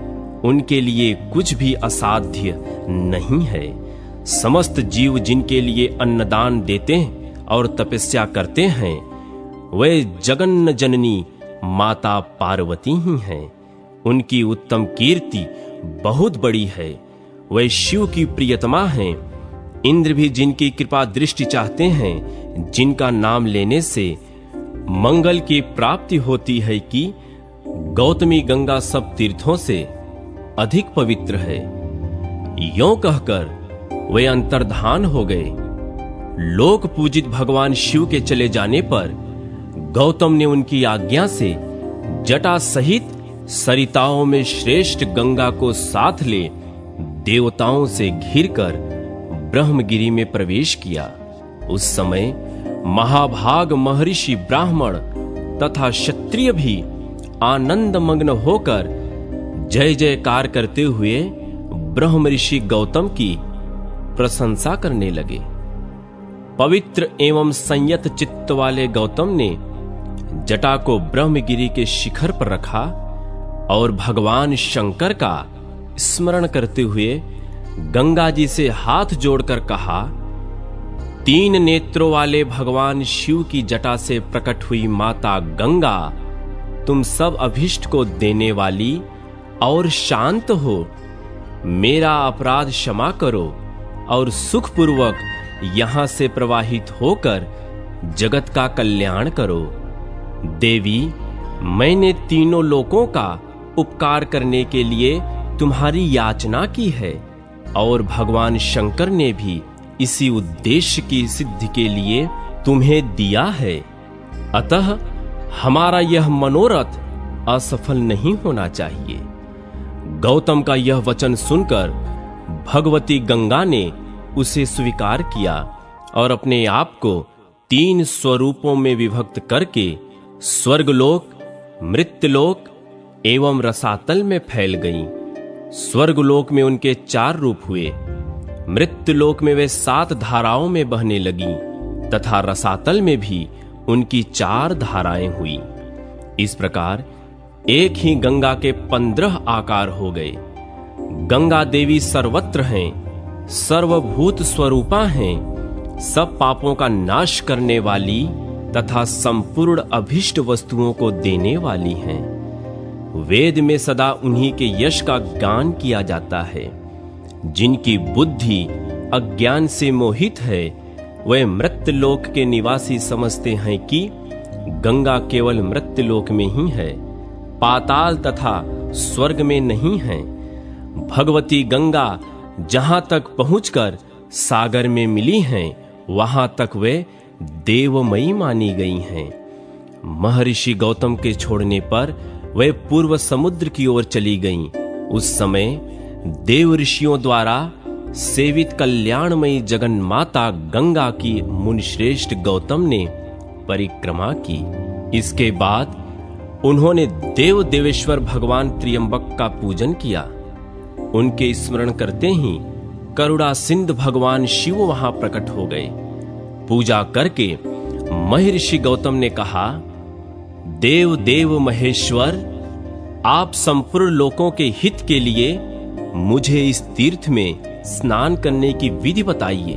उनके लिए कुछ भी असाध्य नहीं है। समस्त जीव जिनके लिए अन्नदान देते हैं और तपस्या करते हैं, वे जगन्न जननी माता पार्वती ही हैं। उनकी उत्तम कीर्ति बहुत बड़ी है। वे शिव की प्रियतमा हैं। इंद्र भी जिनकी कृपा दृष्टि चाहते हैं, जिनका नाम लेने से मंगल की प्राप्ति होती है, कि गौतमी गंगा सब तीर्थों से अधिक पवित्र है। यों कहकर वे अंतर्धान हो गए। लोक पूजित भगवान शिव के चले जाने पर गौतम ने उनकी आज्ञा से जटा सहित सरिताओं में श्रेष्ठ गंगा को साथ ले देवताओं से घिरकर ब्रह्मगिरि में प्रवेश किया। उस समय महाभाग महर्षि ब्राह्मण तथा क्षत्रिय भी आनंद मग्न होकर जय जयकार करते हुए ब्रह्म ऋषि गौतम की प्रशंसा करने लगे। पवित्र एवं संयत चित्त वाले गौतम ने जटा को ब्रह्मगिरि के शिखर पर रखा और भगवान शंकर का स्मरण करते हुए गंगा जी से हाथ जोड़कर कहा, 3 नेत्रों वाले भगवान शिव की जटा से प्रकट हुई माता गंगा, तुम सब अभिष्ट को देने वाली और शांत हो, मेरा अपराध क्षमा करो और सुखपूर्वक यहां से प्रवाहित होकर जगत का कल्याण करो। देवी, मैंने तीनों लोकों का उपकार करने के लिए तुम्हारी याचना की है और भगवान शंकर ने भी इसी उद्देश्य की सिद्धि के लिए तुम्हें दिया है। अतः हमारा यह मनोरथ असफल नहीं होना चाहिए। गौतम का यह वचन सुनकर भगवती गंगा ने उसे स्वीकार किया और अपने आप को 3 स्वरूपों में विभक्त करके स्वर्गलोक, मृत्यलोक एवं रसातल में फैल गईं। स्वर्गलोक में उनके 4 रूप हुए, मृत्युलोक में वे 7 धाराओं में बहने लगीं तथा रसातल में भी उनकी 4 धाराएं हुई। इस प्रकार एक ही गंगा के 15 आकार हो गए। गंगा देवी सर्वत्र हैं, सर्वभूत स्वरूपा हैं, सब पापों का नाश करने वाली तथा संपूर्ण अभिष्ट वस्तुओं को देने वाली हैं। वेद में सदा उन्हीं के यश का गान किया जाता है। जिनकी बुद्धि अज्ञान से मोहित है, वे मृत्युलोक के निवासी समझते हैं कि गंगा केवल मृत्युलोक में ही है, पाताल तथा स्वर्ग में नहीं है। भगवती गंगा जहां तक पहुंचकर सागर में मिली हैं, वहां तक वे देवमयी मानी गई हैं। महर्षि गौतम के छोड़ने पर वे पूर्व समुद्र की ओर चली गईं। उस समय देव ऋषियों द्वारा सेवित कल्याणमयी जगन माता गंगा की मुनिश्रेष्ठ गौतम ने परिक्रमा की। इसके बाद उन्होंने देव देवेश्वर भगवान त्र्यंबक का पूजन किया। उनके स्मरण करते ही करुणा सिंध भगवान शिव वहां प्रकट हो गए। पूजा करके महर्षि गौतम ने कहा, देव देव महेश्वर, आप संपूर्ण लोकों के हित के लिए मुझे इस तीर्थ में स्नान करने की विधि बताइए।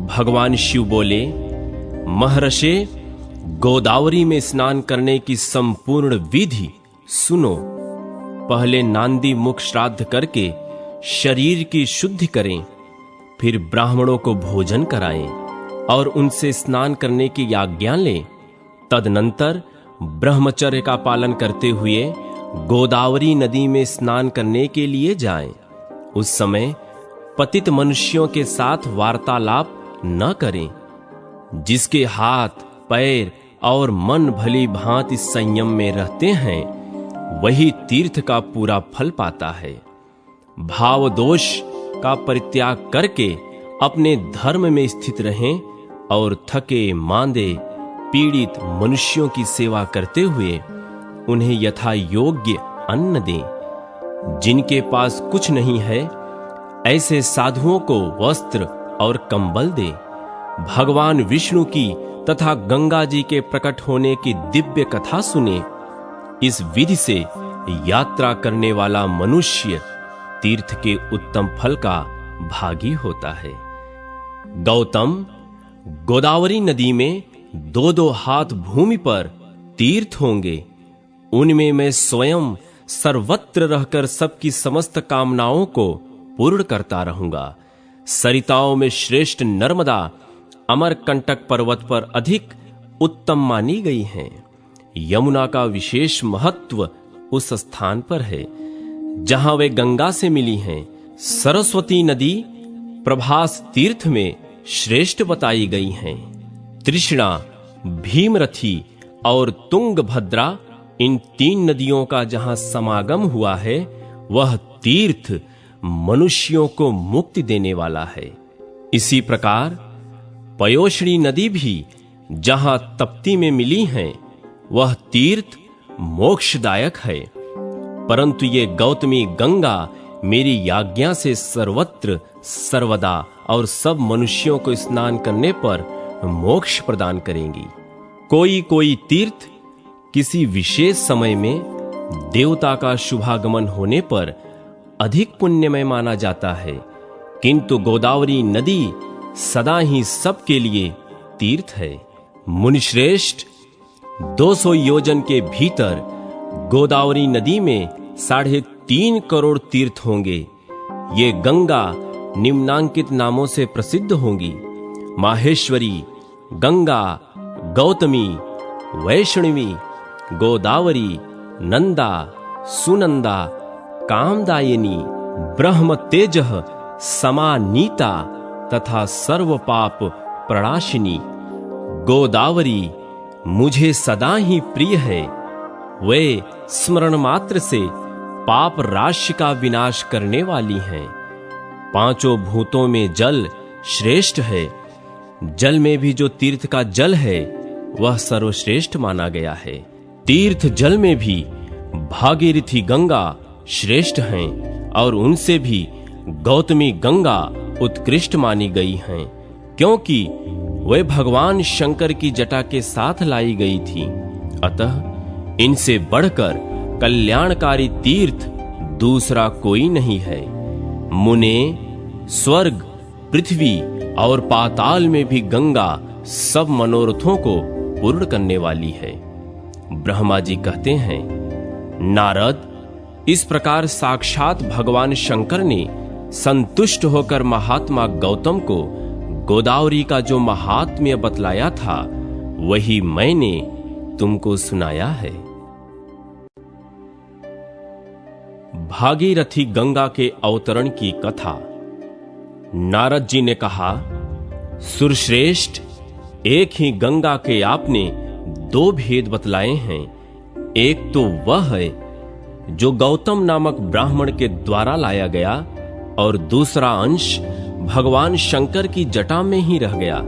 भगवान शिव बोले, महर्षे, गोदावरी में स्नान करने की संपूर्ण विधि सुनो। पहले नांदी मुख श्राद्ध करके शरीर की शुद्धि करें, फिर ब्राह्मणों को भोजन कराएं और उनसे स्नान करने की आज्ञा लें। तदनंतर ब्रह्मचर्य का पालन करते हुए गोदावरी नदी में स्नान करने के लिए जाएं। उस समय पतित मनुष्यों के साथ वार्तालाप न करें। जिसके हाथ, पैर और मन भली भांति संयम में रहते हैं, वही तीर्थ का पूरा फल पाता है। भाव दोष का परित्याग करके अपने धर्म में स्थित रहें और थके मांदे पीड़ित मनुष्यों की सेवा करते हुए उन्हें यथा योग्य अन्न दें। जिनके पास कुछ नहीं है, ऐसे साधुओं को वस्त्र और कंबल दें। भगवान विष्णु की तथा गंगा जी के प्रकट होने की दिव्य कथा सुने। इस विधि से यात्रा करने वाला मनुष्य तीर्थ के उत्तम फल का भागी होता है। गौतम, गोदावरी नदी में 2-2 हाथ भूमि पर तीर्थ होंगे। उनमें मैं स्वयं सर्वत्र रहकर सबकी समस्त कामनाओं को पूर्ण करता रहूंगा। सरिताओं में श्रेष्ठ नर्मदा अमरकंटक पर्वत पर अधिक उत्तम मानी गई हैं। यमुना का विशेष महत्व उस स्थान पर है। जहां वे गंगा से मिली हैं। सरस्वती नदी प्रभास तीर्थ में श्रेष्ठ बताई गई हैं। तृष्णा, भीमरथी और तुंगभद्रा, इन 3 नदियों का जहां समागम हुआ है, वह तीर्थ मनुष्यों को मुक्ति देने वाला है। इसी प्रकार पयोष्णी नदी भी जहां तप्ती में मिली है, वह तीर्थ मोक्षदायक है। परंतु ये गौतमी गंगा मेरी आज्ञा से सर्वत्र सर्वदा और सब मनुष्यों को स्नान करने पर मोक्ष प्रदान करेंगी। कोई कोई तीर्थ किसी विशेष समय में देवता का शुभागमन होने पर अधिक पुण्यमय माना जाता है, किंतु गोदावरी नदी सदा ही सबके लिए तीर्थ है। मुनिश्रेष्ठ, 200 योजन के भीतर गोदावरी नदी में 3.5 करोड़ तीर्थ होंगे। ये गंगा निम्नांकित नामों से प्रसिद्ध होंगी: माहेश्वरी, गंगा, गौतमी, वैष्णवी, गोदावरी, नंदा, सुनंदा, कामदायिनी, ब्रह्म तेजः समानीता तथा सर्व पाप प्रणाशिनी। गोदावरी मुझे सदा ही प्रिय है। वे स्मरण मात्र से पाप राशि का विनाश करने वाली हैं। 5 भूतों में जल श्रेष्ठ है। जल में भी जो तीर्थ का जल है, वह सर्वश्रेष्ठ माना गया है। तीर्थ जल में भी भागीरथी गंगा श्रेष्ठ हैं और उनसे भी गौतमी गंगा उत्कृष्ट मानी गई हैं, क्योंकि वे भगवान शंकर की जटा के साथ लाई गई थी। अतः इनसे बढ़कर कल्याणकारी तीर्थ दूसरा कोई नहीं है। मुने, स्वर्ग, पृथ्वी और पाताल में भी गंगा सब मनोरथों को पूर्ण करने वाली है। ब्रह्मा जी कहते हैं, नारद, इस प्रकार साक्षात भगवान शंकर ने संतुष्ट होकर महात्मा गौतम को गोदावरी का जो महात्म्य बतलाया था, वही मैंने तुमको सुनाया है। भागीरथी गंगा के अवतरण की कथा। नारद जी ने कहा, सुरश्रेष्ठ, एक ही गंगा के आपने 2 भेद बतलाए हैं। एक तो वह है जो गौतम नामक ब्राह्मण के द्वारा लाया गया, और दूसरा अंश भगवान शंकर की जटा में ही रह गया,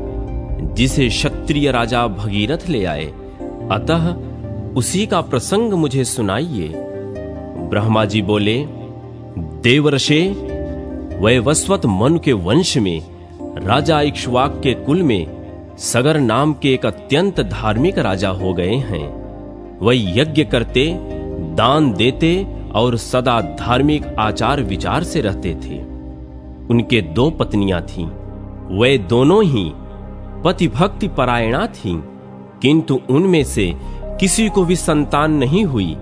जिसे क्षत्रिय राजा भगीरथ ले आए। अतः उसी का प्रसंग मुझे सुनाइए। ब्रह्मा जी बोले, देवर्षे, वैवस्वत मनु के वंश में राजा इक्ष्वाक के कुल में सगर नाम के एक अत्यंत धार्मिक राजा हो गए हैं। वह यज्ञ करते, दान देते और सदा धार्मिक आचार विचार से रहते थे। उनके 2 पत्नियां थीं। वे दोनों ही पतिभक्ति परायणा थीं, किंतु उनमें से किसी को भी संतान नहीं हुई।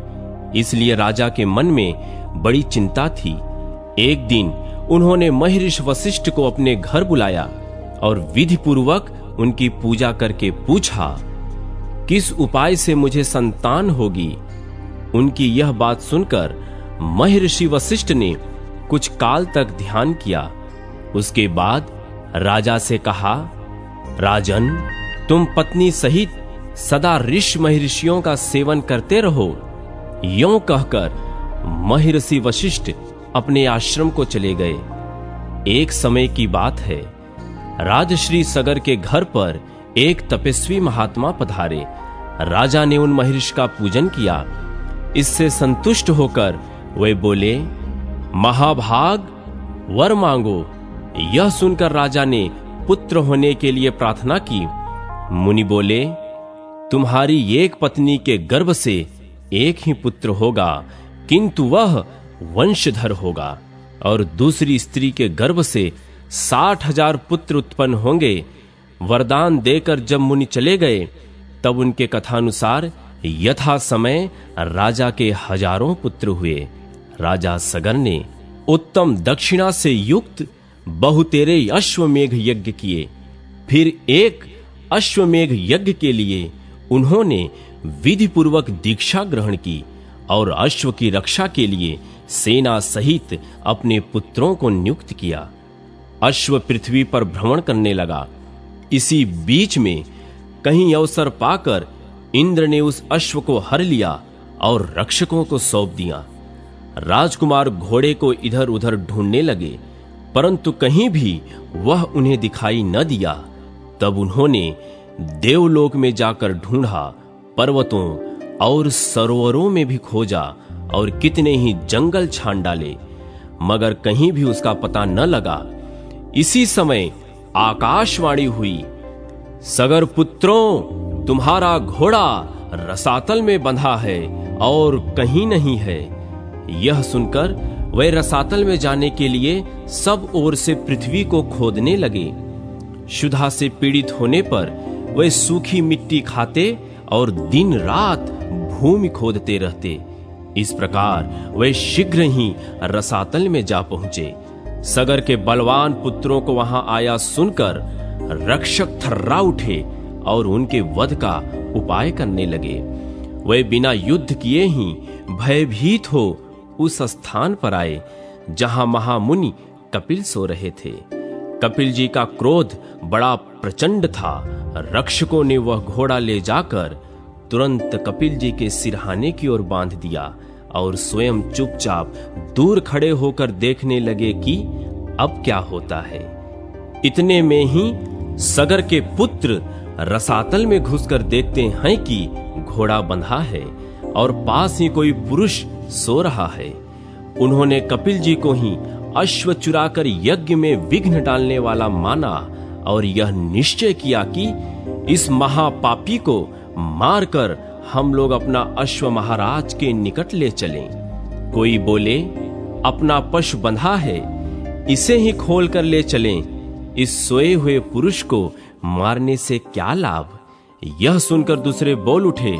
इसलिए राजा के मन में बड़ी चिंता थी। एक दिन उन्होंने महर्षि वशिष्ठ को अपने घर बुलाया और विधि पूर्वक उनकी पूजा करके पूछा, किस उपाय से मुझे संतान होगी। उनकी यह बात सुनकर महर्षि वशिष्ठ ने कुछ काल तक ध्यान किया। उसके बाद राजा से कहा, राजन, तुम पत्नी सहित सदा ऋषि महर्षियों का सेवन करते रहो। यों कहकर महर्षि वशिष्ठ अपने आश्रम को चले गए। एक समय की बात है, राजश्री सगर के घर पर एक तपस्वी महात्मा पधारे। राजा ने उन महर्षि का पूजन किया। इससे संतुष्ट होकर वे बोले, महाभाग, वर मांगो। यह सुनकर राजा ने पुत्र होने के लिए प्रार्थना की। मुनि बोले, तुम्हारी एक पत्नी के गर्भ से एक ही पुत्र होगा, किंतु वह वंशधर होगा, और दूसरी स्त्री के गर्भ से 60,000 पुत्र उत्पन्न होंगे। वरदान देकर जब मुनि चले गए, तब उनके कथानुसार यथा समय राजा के हजारों पुत्र हुए। राजा सगर ने उत्तम दक्षिणा से युक्त बहुतेरे अश्वमेघ यज्ञ किए। फिर एक अश्वमेघ यज्ञ के लिए उन्होंने विधि पूर्वक दीक्षा ग्रहण की और अश्व की रक्षा के लिए सेना सहित अपने पुत्रों को नियुक्त किया। अश्व पृथ्वी पर भ्रमण करने लगा। इसी बीच में कहीं अवसर पाकर इंद्र ने उस अश्व को हर लिया और रक्षकों को सौंप दिया। राजकुमार घोड़े को इधर उधर ढूंढने लगे, परंतु कहीं भी वह उन्हें दिखाई न दिया। तब उन्होंने देवलोक में जाकर ढूंढा, पर्वतों और सरोवरों में भी खोजा और कितने ही जंगल छान डाले, मगर कहीं भी उसका पता न लगा। इसी समय आकाशवाणी हुई, सगर पुत्रों, तुम्हारा घोड़ा रसातल में बंधा है और कहीं नहीं है। यह सुनकर वे रसातल में जाने के लिए सब ओर से पृथ्वी को खोदने लगे। क्षुधा से पीड़ित होने पर वे सूखी मिट्टी खाते और दिन रात भूमि खोदते रहते। इस प्रकार वे शीघ्र ही रसातल में जा पहुंचे। सगर के बलवान पुत्रों को वहां आया सुनकर रक्षक थर्रा उठे और उनके वध का उपाय करने लगे। वे बिना युद्ध किए ही भयभीत हो उस स्थान पर आए जहां महामुनि कपिल सो रहे थे। कपिल जी का क्रोध बड़ा प्रचंड था। रक्षकों ने वह घोड़ा ले जाकर तुरंत कपिल जी के सिरहाने की ओर बांध दिया और स्वयं चुपचाप दूर खड़े होकर देखने लगे कि अब क्या होता है। इतने में ही सगर के पुत्र रसातल में घुसकर देखते हैं कि घोड़ा बंधा है और पास ही कोई पुरुष सो रहा है। उन्होंने कपिल जी को ही अश्व चुराकर यज्ञ में विघ्न डालने वाला माना और यह निश्चय किया कि इस महापापी को मारकर हम लोग अपना अश्व महाराज के निकट ले चलें। कोई बोले, अपना पशु बंधा है, इसे ही खोल कर ले चलें। इस सोए हुए पुरुष को मारने से क्या लाभ। यह सुनकर दूसरे बोल उठे,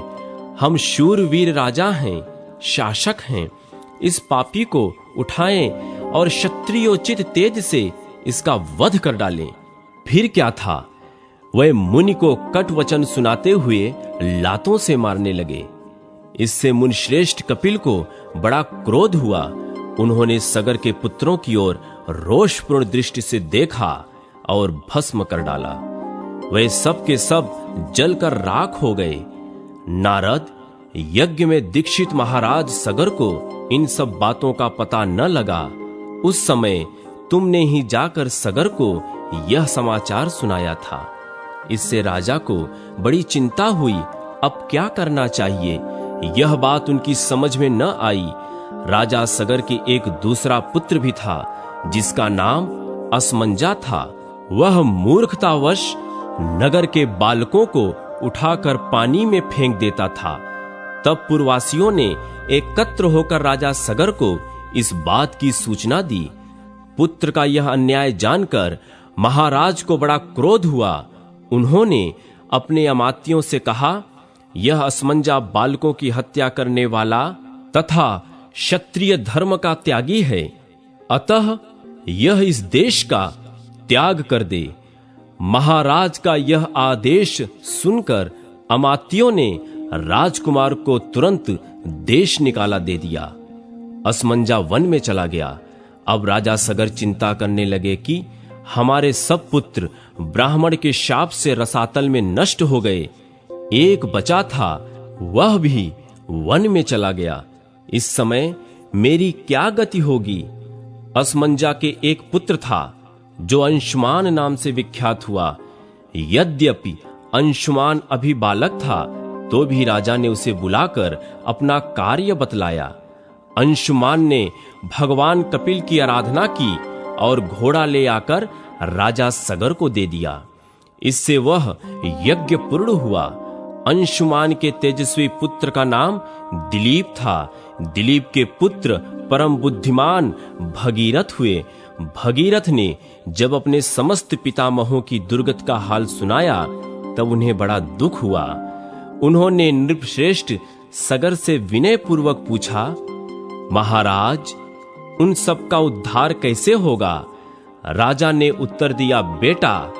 हम शूरवीर राजा हैं, शासक हैं, इस पापी को उठाएं और क्षत्रियोचित तेज से इसका वध कर डालें। फिर क्या था, वह मुनि को कट वचन सुनाते हुए लातों से मारने लगे। इससे मुनिश्रेष्ठ कपिल को बड़ा क्रोध हुआ। उन्होंने सगर के पुत्रों की ओर रोषपूर्ण दृष्टि से देखा और भस्म कर डाला। वे सब के सब जलकर राख हो गए। नारद, यज्ञ में दीक्षित महाराज सगर को इन सब बातों का पता न लगा। उस समय तुमने ही जाकर सगर को यह समाचार सुनाया था। इससे राजा को बड़ी चिंता हुई, अब क्या करना चाहिए। यह बात उनकी समझ में न आई। राजा सगर के एक दूसरा पुत्र भी था जिसका नाम असमंजा था। वह मूर्खतावश नगर के बालकों को उठाकर पानी में फेंक देता था। तब पुरवासियों ने एकत्र होकर राजा सगर को इस बात की सूचना दी। पुत्र का यह अन्याय जानकर महाराज को बड़ा क्रोध हुआ। उन्होंने अपने अमात्यों से कहा, यह असमंजा बालकों की हत्या करने वाला तथा क्षत्रिय धर्म का त्यागी है, अतः यह इस देश का त्याग कर दे। महाराज का यह आदेश सुनकर अमात्यों ने राजकुमार को तुरंत देश निकाला दे दिया। असमंजा वन में चला गया। अब राजा सगर चिंता करने लगे कि हमारे सब पुत्र ब्राह्मण के शाप से रसातल में नष्ट हो गए। एक बचा था, वह भी वन में चला गया। इस समय मेरी क्या गति होगी। असमंजा के एक पुत्र था जो अंशुमान नाम से विख्यात हुआ। यद्यपि अंशुमान अभी बालक था, तो भी राजा ने उसे बुलाकर अपना कार्य बतलाया। अंशुमान ने भगवान कपिल की आराधना की और घोड़ा ले आकर राजा सगर को दे दिया। इससे वह यज्ञ पूर्ण हुआ। अंशुमान के तेजस्वी पुत्र का नाम दिलीप था। दिलीप के पुत्र परम बुद्धिमान भगीरथ हुए। भगीरथ ने जब अपने समस्त पितामहों की दुर्गत का हाल सुनाया, तब उन्हें बड़ा दुख हुआ। उन्होंने नृपश्रेष्ठ सगर से विनय पूर्वक पूछा, महाराज, उन सब का उद्धार कैसे होगा। राजा ने उत्तर दिया, बेटा,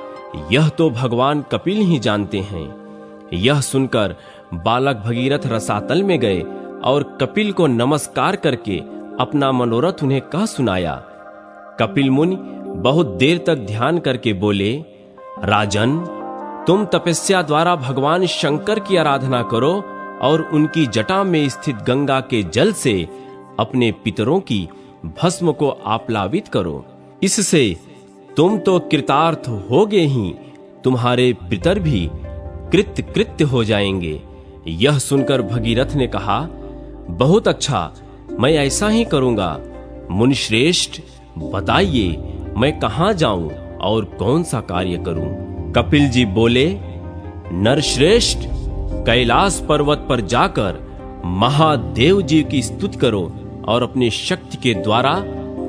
यह तो भगवान कपिल ही जानते हैं। यह सुनकर बालक भगीरथ रसातल में गए और कपिल को नमस्कार करके अपना मनोरथ उन्हें कह सुनाया। कपिल मुनि बहुत देर तक ध्यान करके बोले, राजन, तुम तपस्या द्वारा भगवान शंकर की आराधना करो और उनकी जटा में स्थित गंगा के जल से अपने पितरों की भस्म को आप्लावित करो। इससे तुम तो कृतार्थ होगे ही, तुम्हारे पितर भी कृत्य हो जाएंगे। यह सुनकर भगीरथ ने कहा, बहुत अच्छा, मैं ऐसा ही करूंगा। मुनिश्रेष्ठ, बताइए मैं कहां जाऊं और कौन सा कार्य करूं? कपिल जी बोले, नरश्रेष्ठ, कैलाश पर्वत पर जाकर महादेव जी की स्तुति करो और अपनी शक्ति के द्वारा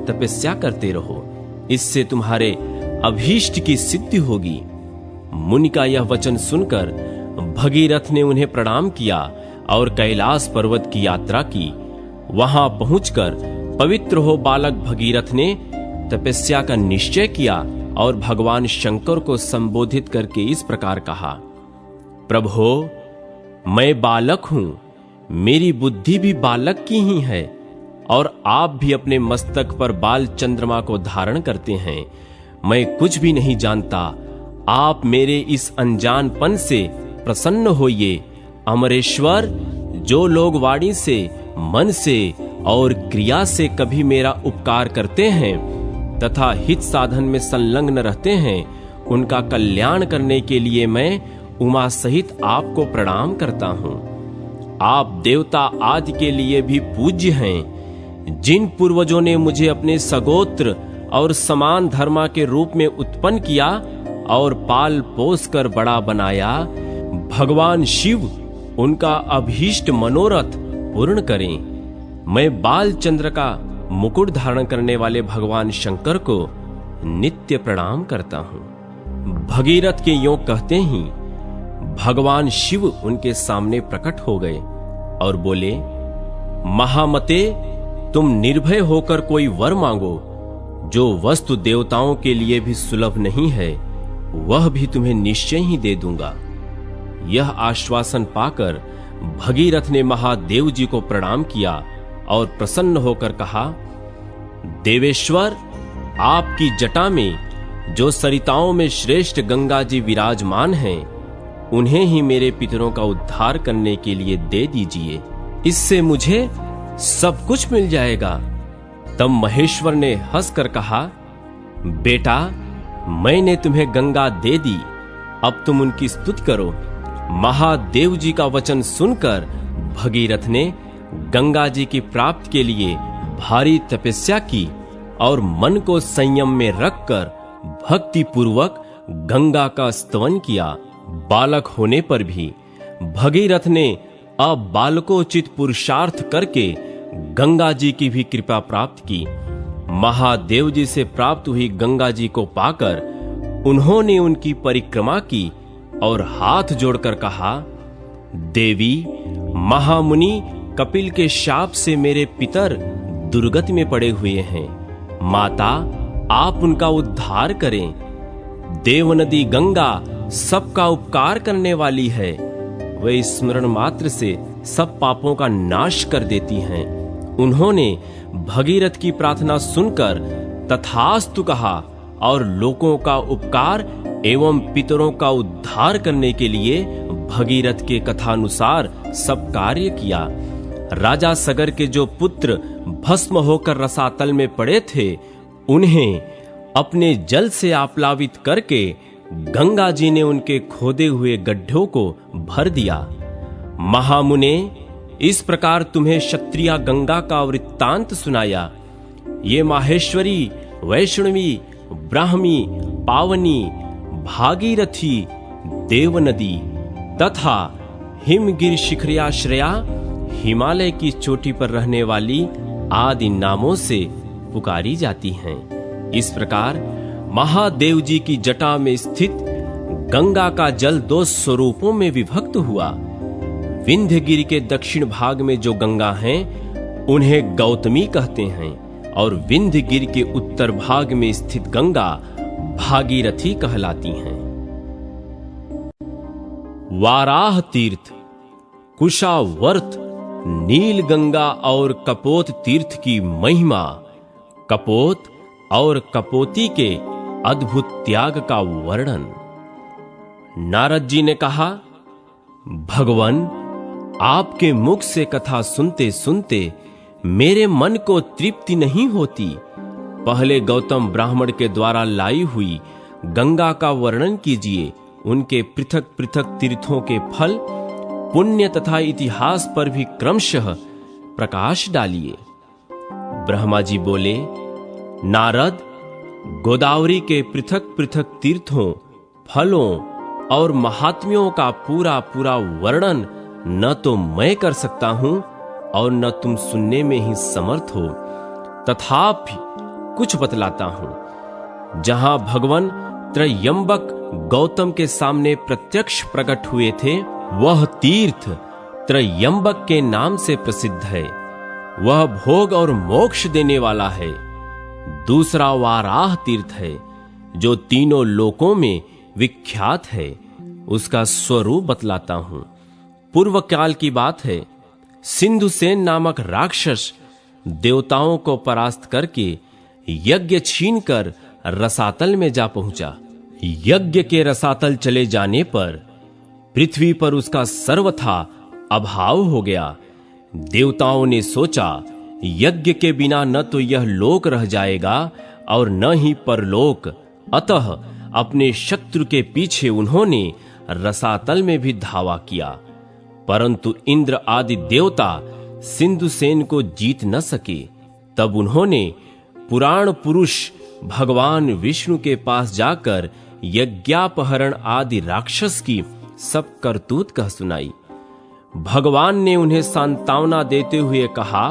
तपस्या करते रहो। इससे तुम्हारे अभीष्ट की सिद्धि होगी। मुनि का यह वचन सुनकर भगीरथ ने उन्हें प्रणाम किया और कैलाश पर्वत की यात्रा की। वहां पहुंचकर पवित्र हो बालक भगीरथ ने तपस्या का निश्चय किया और भगवान शंकर को संबोधित करके इस प्रकार कहा, प्रभो, मैं बालक हूं, मेरी बुद्धि भी बालक की ही है और आप भी अपने मस्तक पर बाल चंद्रमा को धारण करते हैं। मैं कुछ भी नहीं जानता, आप मेरे इस अनजानपन से प्रसन्न होइए। अमरेश्वर, जो लोग वाणी से, मन से और क्रिया से कभी मेरा उपकार करते हैं तथा हित साधन में संलग्न रहते हैं, उनका कल्याण करने के लिए मैं उमा सहित आपको प्रणाम करता हूं। आप देवता आदि के लिए भी पूज्य हैं। जिन पूर्वजों ने मुझे अपने सगोत्र और समान धर्मा के रूप में उत्पन्न किया और पाल पोस कर बड़ा बनाया, भगवान शिव उनका अभीष्ट मनोरथ पूर्ण करें। मैं बाल चंद्र का मुकुट धारण करने वाले भगवान शंकर को नित्य प्रणाम करता हूं। भगीरथ के यों कहते ही भगवान शिव उनके सामने प्रकट हो गए और बोले, महामते, तुम निर्भय होकर कोई वर मांगो। जो वस्तु देवताओं के लिए भी सुलभ नहीं है, वह भी तुम्हें निश्चय ही दे दूंगा। यह आश्वासन पाकर भगीरथ ने महादेव जी को प्रणाम किया और प्रसन्न होकर कहा, देवेश्वर, आपकी जटा में जो सरिताओं में श्रेष्ठ गंगा जी विराजमान हैं, उन्हें ही मेरे पितरों का उद्धार करने के लिए दे दीजिए। इससे मुझे सब कुछ मिल जाएगा। तब महेश्वर ने हंसकर कहा, बेटा, मैंने तुम्हें गंगा दे दी, अब तुम उनकी स्तुति करो। महादेव जी का वचन सुनकर भगीरथ ने गंगा जी की प्राप्ति के लिए भारी तपस्या की और मन को संयम में रखकर भक्ति पूर्वक गंगा का स्तवन किया। बालक होने पर भी भगीरथ ने अब बालकोचित पुरुषार्थ करके गंगा जी की भी कृपा प्राप्त की। महादेव जी से प्राप्त हुई गंगा जी को पाकर उन्होंने उनकी परिक्रमा की और हाथ जोड़कर कहा, देवी, महामुनि कपिल के शाप से मेरे पितर दुर्गति में पड़े हुए हैं। माता, आप उनका उद्धार करें। देव नदी गंगा सबका उपकार करने वाली है। वह स्मरण मात्र से सब पापों का नाश कर देती हैं। उन्होंने भगीरथ की प्रार्थना सुनकर तथास्तु कहा और लोगों का उपकार एवं पितरों का उद्धार करने के लिए भगीरथ के कथानुसार सब कार्य किया। राजा सगर के जो पुत्र भस्म होकर रसातल में पड़े थे, उन्हें अपने जल से आप्लावित करके गंगा जी ने उनके खोदे हुए गड्ढों को भर दिया। महामुने, इस प्रकार तुम्हें क्षत्रिया गंगा का वृत्तांत सुनाया। ये माहेश्वरी, वैष्णवी, ब्राह्मी, पावनी, भागीरथी, देवनदी तथा हिमगिर शिखरियाश्रया, हिमालय की चोटी पर रहने वाली आदि नामों से पुकारी जाती हैं। इस प्रकार महादेव जी की जटा में स्थित गंगा का जल दो स्वरूपों में विभक्त हुआ। विंध्यगिरि के दक्षिण भाग में जो गंगा हैं, उन्हें गौतमी कहते हैं और विंध्यगिरि के उत्तर भाग में स्थित गंगा भागीरथी कहलाती हैं। वाराह तीर्थ, कुशावर्त, नील गंगा और कपोत तीर्थ की महिमा, कपोत और कपोती के अद्भुत त्याग का वर्णन। नारद जी ने कहा, भगवान, आपके मुख से कथा सुनते सुनते मेरे मन को तृप्ति नहीं होती। पहले गौतम ब्राह्मण के द्वारा लाई हुई गंगा का वर्णन कीजिए, उनके पृथक पृथक तीर्थों के फल, पुण्य तथा इतिहास पर भी क्रमशः प्रकाश डालिए। ब्रह्मा जी बोले, नारद, गोदावरी के पृथक पृथक तीर्थों, फलों और महात्म्यों का पूरा पूरा वर्णन न तो मैं कर सकता हूं और न तुम सुनने में ही समर्थ हो, तथापि कुछ बतलाता हूं। जहां भगवान त्रयंबक गौतम के सामने प्रत्यक्ष प्रकट हुए थे, वह तीर्थ त्रयंबक के नाम से प्रसिद्ध है। वह भोग और मोक्ष देने वाला है। दूसरा वाराह तीर्थ है, जो तीनों लोकों में विख्यात है। उसका स्वरूप बतलाता हूं। पूर्व काल की बात है, सिंधुसेन नामक राक्षस देवताओं को परास्त करके यज्ञ छीनकर रसातल में जा पहुंचा। यज्ञ के रसातल चले जाने पर पृथ्वी पर उसका सर्वथा अभाव हो गया। देवताओं ने सोचा, यज्ञ के बिना न तो यह लोक रह जाएगा और न ही परलोक। अतः अपने शत्रु के पीछे उन्होंने रसातल में भी धावा किया, परंतु इंद्र आदि देवता सिंधुसेन को जीत न सके। तब उन्होंने पुराण पुरुष भगवान विष्णु के पास जाकर यज्ञापहरण आदि राक्षस की सब करतूत कह सुनाई। भगवान ने उन्हें सांत्वना देते हुए कहा,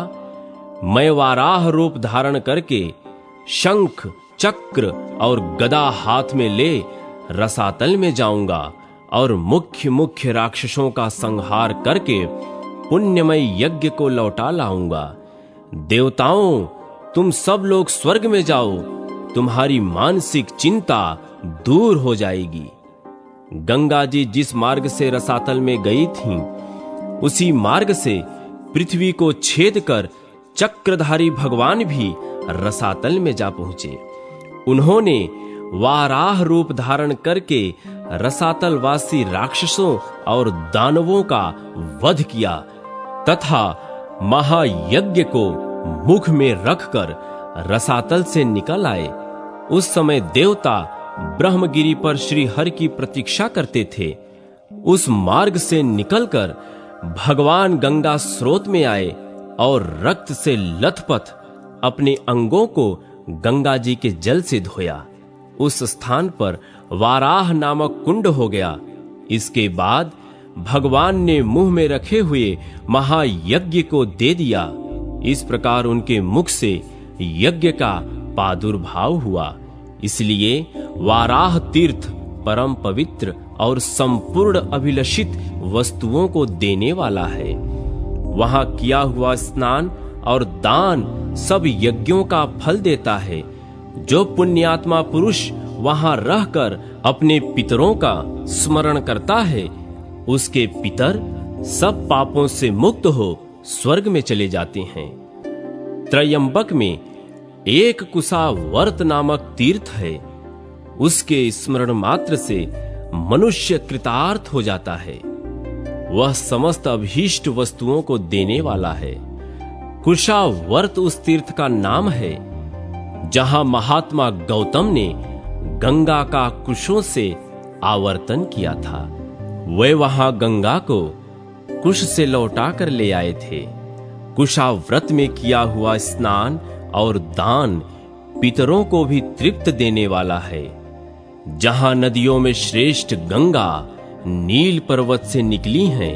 मैं वाराह रूप धारण करके शंख, चक्र और गदा हाथ में ले रसातल में जाऊंगा और मुख्य मुख्य राक्षसों का संहार करके पुण्यमय यज्ञ को लौटा लाऊंगा। देवताओं, तुम सब लोग स्वर्ग में जाओ, तुम्हारी मानसिक चिंता दूर हो जाएगी। गंगा जी जिस मार्ग से रसातल में गई थीं, उसी मार्ग से पृथ्वी को छेद कर चक्रधारी भगवान भी रसातल में जा पहुंचे। उन्होंने वाराह रूप धारण करके रसातलवासी राक्षसों और दानवों का वध किया तथा महायज्ञ को मुख में रखकर रसातल से निकल आए। उस समय देवता ब्रह्मगिरी पर श्री हरि की प्रतीक्षा करते थे। उस मार्ग से निकलकर भगवान गंगा स्रोत में आए और रक्त से लथपथ अपने अंगों को गंगा जी के जल से धोया। उस स्थान पर वाराह नामक कुंड हो गया। इसके बाद भगवान ने मुंह में रखे हुए महायज्ञ को दे दिया। इस प्रकार उनके मुख से यज्ञ का प्रादुर्भाव हुआ। इसलिए वाराह तीर्थ परम पवित्र और संपूर्ण अभिलषित वस्तुओं को देने वाला है। वहां किया हुआ स्नान और दान सब यज्ञों का फल देता है। जो पुण्यात्मा पुरुष वहां रहकर अपने पितरों का स्मरण करता है, उसके पितर सब पापों से मुक्त हो स्वर्ग में चले जाते हैं। त्रयंबक में एक कुशावर्त नामक तीर्थ है। उसके स्मरण मात्र से मनुष्य कृतार्थ हो जाता है। वह समस्त अभीष्ट वस्तुओं को देने वाला है। कुशावर्त उस तीर्थ का नाम है जहां महात्मा गौतम ने गंगा का कुशों से आवर्तन किया था। वे वहां गंगा को कुश से लौटा कर ले आए थे। कुशाव्रत में किया हुआ स्नान और दान पितरों को भी तृप्त देने वाला है। जहां नदियों में श्रेष्ठ गंगा नील पर्वत से निकली हैं,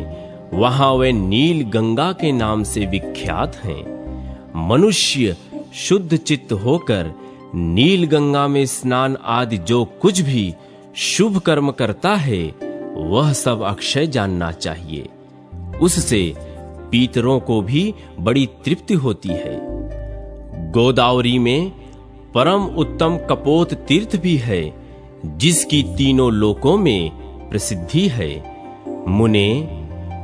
वहां वे नील गंगा के नाम से विख्यात हैं। मनुष्य शुद्ध चित्त होकर नील गंगा में स्नान आदि जो कुछ भी शुभ कर्म करता है, वह सब अक्षय जानना चाहिए। उससे पितरों को भी बड़ी तृप्ति होती है। गोदावरी में परम उत्तम कपोत तीर्थ भी है, जिसकी तीनों लोकों में प्रसिद्धि है। मुने,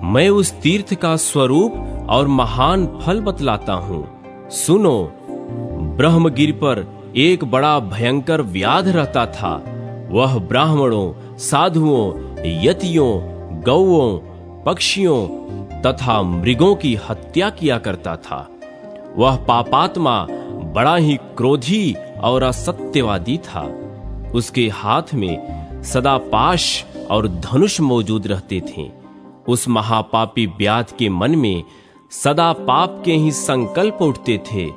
मैं उस तीर्थ का स्वरूप और महान फल बतलाता हूं। सुनो, ब्रह्मगिरि पर एक बड़ा भयंकर व्याध रहता था। वह ब्राह्मणों, साधुओं, यतियों, गौओं, पक्षियों तथा मृगों की हत्या किया करता था। वह पापात्मा बड़ा ही क्रोधी और असत्यवादी था। उसके हाथ में सदा पाश और धनुष मौजूद रहते थे। उस महापापी व्याध के मन में सदा पाप के ही संकल्प उठते थे।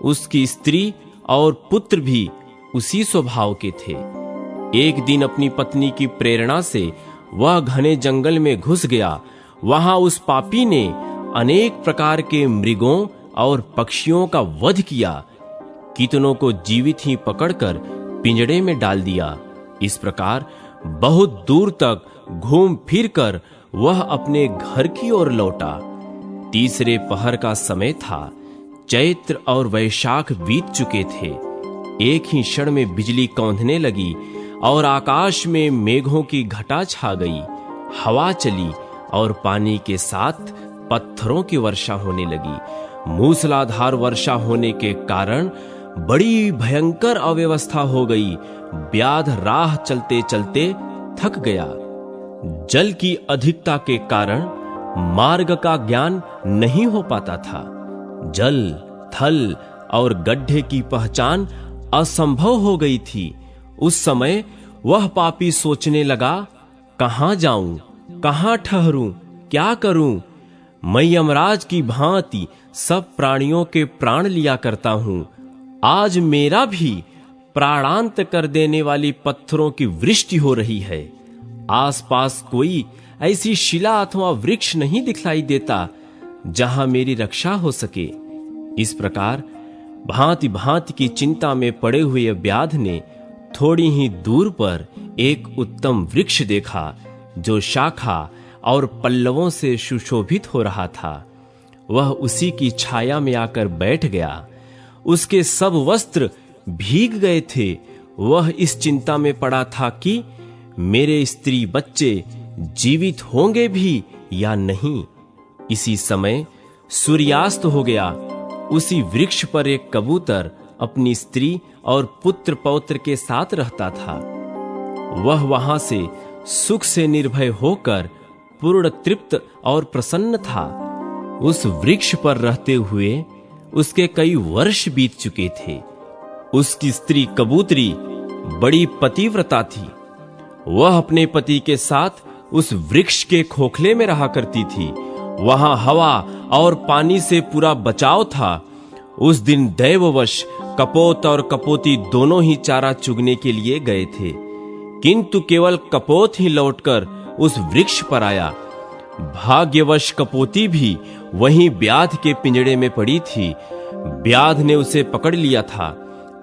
उसकी स्त्री और पुत्र भी उसी स्वभाव के थे। एक दिन अपनी पत्नी की प्रेरणा से वह घने जंगल में घुस गया। वहां उस पापी ने अनेक प्रकार के मृगों और पक्षियों का वध किया। कितनों को जीवित ही पकड़कर पिंजड़े में डाल दिया। इस प्रकार बहुत दूर तक घूम फिर कर वह अपने घर की ओर लौटा। तीसरे पहर का समय था। चैत्र और वैशाख बीत चुके थे। एक ही क्षण में बिजली कौंधने लगी और आकाश में मेघों की घटा छा गई। हवा चली और पानी के साथ पत्थरों की वर्षा होने लगी। मूसलाधार वर्षा होने के कारण बड़ी भयंकर अव्यवस्था हो गई। व्याध राह चलते चलते थक गया। जल की अधिकता के कारण मार्ग का ज्ञान नहीं हो पाता था। जल, थल और गड्ढे की पहचान असंभव हो गई थी। उस समय वह पापी सोचने लगा, कहां जाऊं, कहां ठहरूं, क्या करूं? मैं यमराज की भांति सब प्राणियों के प्राण लिया करता हूं। आज मेरा भी प्राणांत कर देने वाली पत्थरों की वृष्टि हो रही है। आसपास कोई ऐसी शिला अथवा वृक्ष नहीं दिखलाई देता जहां मेरी रक्षा हो सके। इस प्रकार भांति भांति की चिंता में पड़े हुए व्याध ने थोड़ी ही दूर पर एक उत्तम वृक्ष देखा जो शाखा और पल्लवों से सुशोभित हो रहा था। वह उसी की छाया में आकर बैठ गया। उसके सब वस्त्र भीग गए थे। वह इस चिंता में पड़ा था कि मेरे स्त्री बच्चे जीवित होंगे भी या नहीं। इसी समय सूर्यास्त हो गया। उसी वृक्ष पर एक कबूतर अपनी स्त्री और पुत्र पौत्र के साथ रहता था। वह वहां से सुख से निर्भय होकर पूर्ण तृप्त और प्रसन्न था। उस वृक्ष पर रहते हुए उसके कई वर्ष बीत चुके थे। उसकी स्त्री कबूतरी बड़ी पतिव्रता थी। वह अपने पति के साथ उस वृक्ष के खोखले में रहा करती थी। वहां हवा और पानी से पूरा बचाव था। उस दिन दैववश कपोत और कपोती दोनों ही चारा चुगने के लिए गए थे, किंतु केवल कपोत ही लौटकर उस वृक्ष पर आया। भाग्यवश कपोती भी वहीं व्याध के पिंजड़े में पड़ी थी। व्याध ने उसे पकड़ लिया था,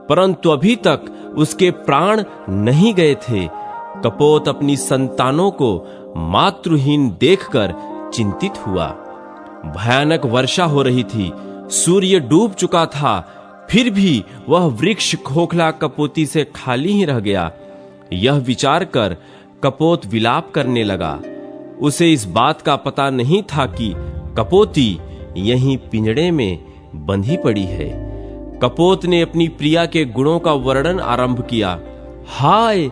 परंतु अभी तक उसके प्राण नहीं गए थे। कपोत अपनी संतानों को मातृहीन देखकर चिंतित हुआ। भयानक वर्षा हो रही थी। सूर्य डूब चुका था, फिर भी वह वृक्ष खोखला कपोती से खाली ही रह गया। यह विचार कर कपोत विलाप करने लगा। उसे इस बात का पता नहीं था कि कपोती यहीं पिंजड़े में बंधी पड़ी है। कपोत ने अपनी प्रिया के गुणों का वर्णन आरंभ किया। हाय,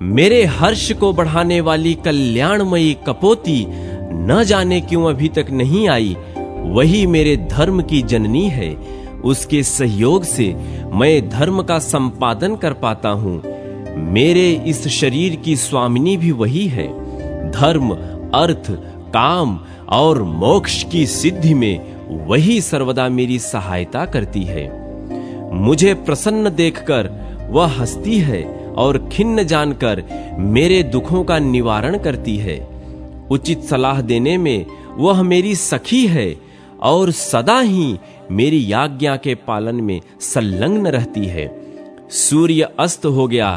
मेरे हर्ष को बढ़ाने वाली कल्याणमयी कपोती न जाने क्यों अभी तक नहीं आई। वही मेरे धर्म की जननी है। उसके सहयोग से मैं धर्म का संपादन कर पाता हूँ। मेरे इस शरीर की स्वामिनी भी वही है। धर्म, अर्थ, काम और मोक्ष की सिद्धि में वही सर्वदा मेरी सहायता करती है। मुझे प्रसन्न देखकर वह हंसती है और खिन्न जानकर मेरे दुखों का निवारण करती है। उचित सलाह देने में वह मेरी सखी है और सदा ही मेरी आज्ञा के पालन में संलग्न रहती है। सूर्य अस्त हो गया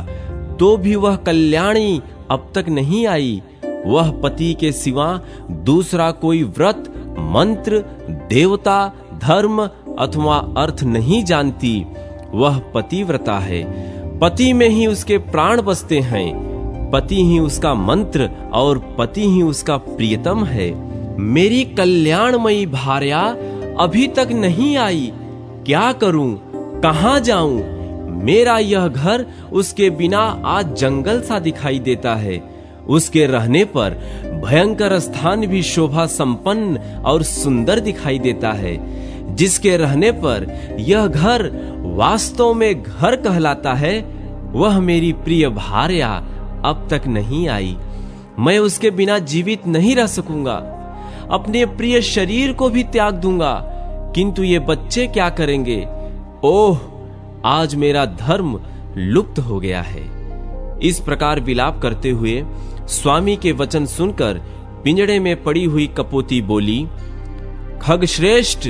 तो भी वह कल्याणी अब तक नहीं आई। वह पति के सिवा दूसरा कोई व्रत, मंत्र, देवता, धर्म अथवा अर्थ नहीं जानती। वह पतिव्रता है। पति में ही उसके प्राण बसते हैं। पति ही उसका मंत्र और पति ही उसका प्रियतम है। मेरी कल्याणमयी भार्या अभी तक नहीं आई। क्या करूं, कहां जाऊं? मेरा यह घर उसके बिना आज जंगल सा दिखाई देता है। उसके रहने पर भयंकर स्थान भी शोभा संपन्न और सुंदर दिखाई देता है। जिसके रहने पर यह घर वास्तव में घर कहलाता है, वह मेरी प्रिय भार्या अब तक नहीं आई। मैं उसके बिना जीवित नहीं रह सकूंगा। अपने प्रिय शरीर को भी त्याग दूंगा, किंतु ये बच्चे क्या करेंगे? ओह, आज मेरा धर्म लुप्त हो गया है। इस प्रकार विलाप करते हुए स्वामी के वचन सुनकर पिंजड़े में पड़ी हुई कपोती बोली, खगश्रेष्ठ,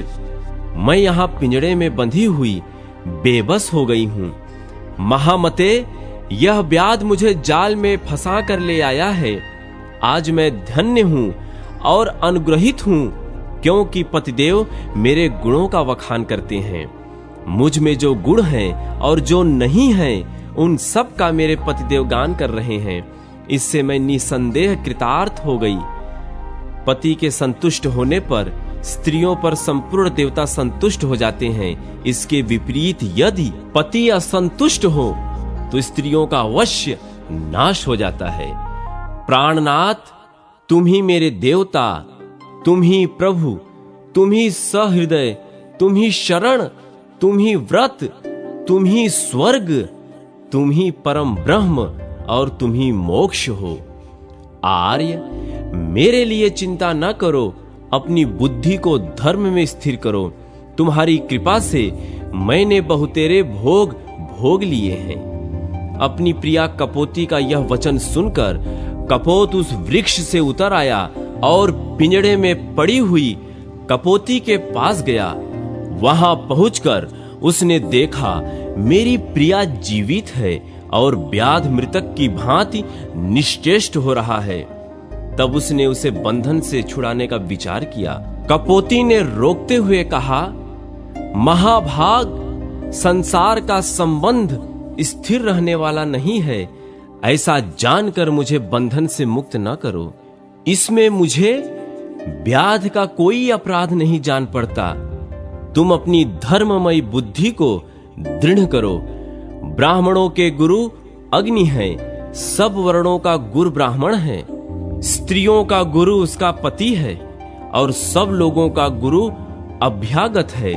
मैं यहां पिंजड़े में बंधी हुई बेबस हो गई हूं। महामते, यह व्याध मुझे जाल में फंसा कर ले आया है। आज मैं धन्य हूं और अनुग्रहित हूं, क्योंकि पतिदेव मेरे गुणों का वखान करते हैं। मुझ में जो गुण हैं और जो नहीं हैं, उन सब का मेरे पतिदेव गान कर रहे हैं। इससे मैं निसंदेह कृतार्थ हो गई। पति के संतुष्ट होने पर स्त्रियों पर संपूर्ण देवता संतुष्ट हो जाते हैं। इसके विपरीत यदि पति असंतुष्ट हो तो स्त्रियों का अवश्य नाश हो जाता है। प्राणनाथ, तुम ही मेरे देवता, तुम ही प्रभु, तुम ही सहृदय, तुम ही शरण, तुम ही व्रत, तुम ही स्वर्ग, तुम ही परम ब्रह्म और तुम ही मोक्ष हो। आर्य, मेरे लिए चिंता न करो, अपनी बुद्धि को धर्म में स्थिर करो। तुम्हारी कृपा से मैंने बहुतेरे भोग भोग लिए हैं। अपनी प्रिया कपोती का यह वचन सुनकर कपोत उस वृक्ष से उतर आया और पिंजड़े में पड़ी हुई कपोती के पास गया। वहां पहुंचकर उसने देखा मेरी प्रिया जीवित है और व्याध मृतक की भांति निश्चेष्ट हो रहा है। तब उसने उसे बंधन से छुड़ाने का विचार किया। कपोती ने रोकते हुए कहा, महाभाग, संसार का संबंध स्थिर रहने वाला नहीं है। ऐसा जानकर मुझे बंधन से मुक्त न करो। इसमें मुझे व्याध का कोई अपराध नहीं जान पड़ता। तुम अपनी धर्ममयी बुद्धि को दृढ़ करो। ब्राह्मणों के गुरु अग्नि है, सब वर्णों का गुरु ब्राह्मण है। स्त्रियों का गुरु उसका पति है और सब लोगों का गुरु अभ्यागत है।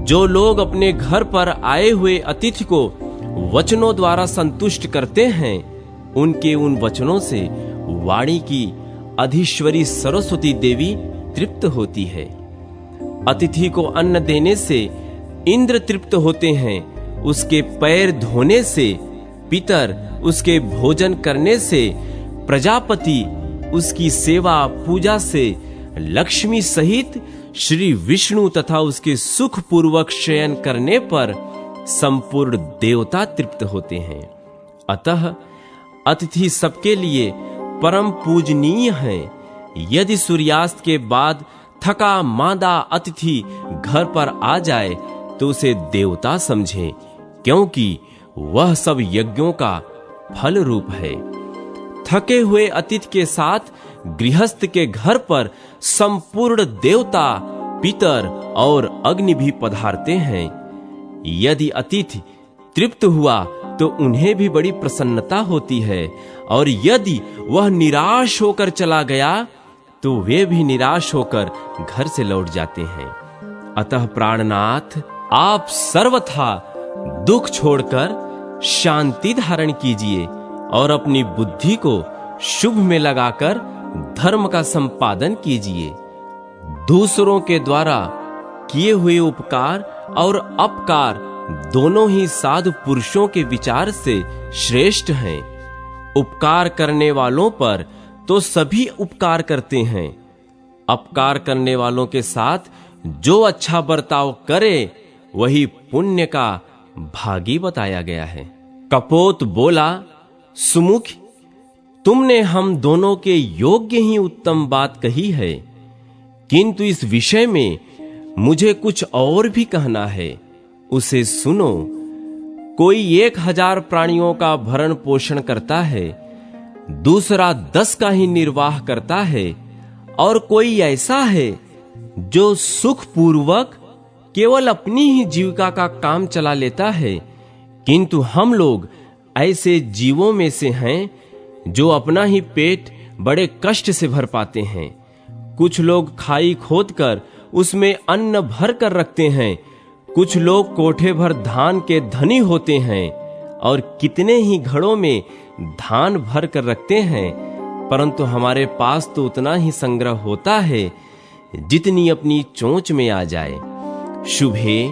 जो लोग अपने घर पर आए हुए अतिथि को वचनों द्वारा संतुष्ट करते हैं, उनके उन वचनों से वाणी की अधीश्वरी सरस्वती देवी तृप्त होती है। अतिथि को अन्न देने से इंद्र तृप्त होते हैं। उसके पैर धोने से पितर, उसके भोजन करने से प्रजापति, उसकी सेवा पूजा से लक्ष्मी सहित श्री विष्णु तथा उसके सुख पूर्वक शयन करने पर संपूर्ण देवता तृप्त होते हैं। अतः अतिथि सबके लिए परम पूजनीय है। यदि सूर्यास्त के बाद थका मांदा अतिथि घर पर आ जाए तो उसे देवता समझे, क्योंकि वह सब यज्ञों का फल रूप है। थके हुए अतिथि के साथ गृहस्थ के घर पर संपूर्ण देवता, पितर और अग्नि भी पधारते हैं। यदि अतिथि तृप्त हुआ तो उन्हें भी बड़ी प्रसन्नता होती है, और यदि वह निराश होकर चला गया तो वे भी निराश होकर घर से लौट जाते हैं। अतः प्राणनाथ, आप सर्वथा दुख छोड़कर शांति धारण कीजिए और अपनी बुद्धि को शुभ में लगाकर धर्म का संपादन कीजिए। दूसरों के द्वारा किए हुए उपकार और अपकार दोनों ही साधु पुरुषों के विचार से श्रेष्ठ हैं। उपकार करने वालों पर तो सभी उपकार करते हैं। अपकार करने वालों के साथ जो अच्छा बर्ताव करे वही पुण्य का भागी बताया गया है। कपोत बोला, सुमुख, तुमने हम दोनों के योग्य ही उत्तम बात कही है, किंतु इस विषय में मुझे कुछ और भी कहना है, उसे सुनो। कोई 1000 प्राणियों का भरण पोषण करता है, दूसरा 10 का ही निर्वाह करता है, और कोई ऐसा है जो सुखपूर्वक केवल अपनी ही जीविका का काम चला लेता है, किंतु हम लोग ऐसे जीवों में से हैं जो अपना ही पेट बड़े कष्ट से भर पाते हैं। कुछ लोग खाई खोदकर उसमें अन्न भर कर रखते हैं, कुछ लोग कोठे भर धान के धनी होते हैं और कितने ही घड़ों में धान भर कर रखते हैं, परंतु हमारे पास तो उतना ही संग्रह होता है जितनी अपनी चोंच में आ जाए। शुभे,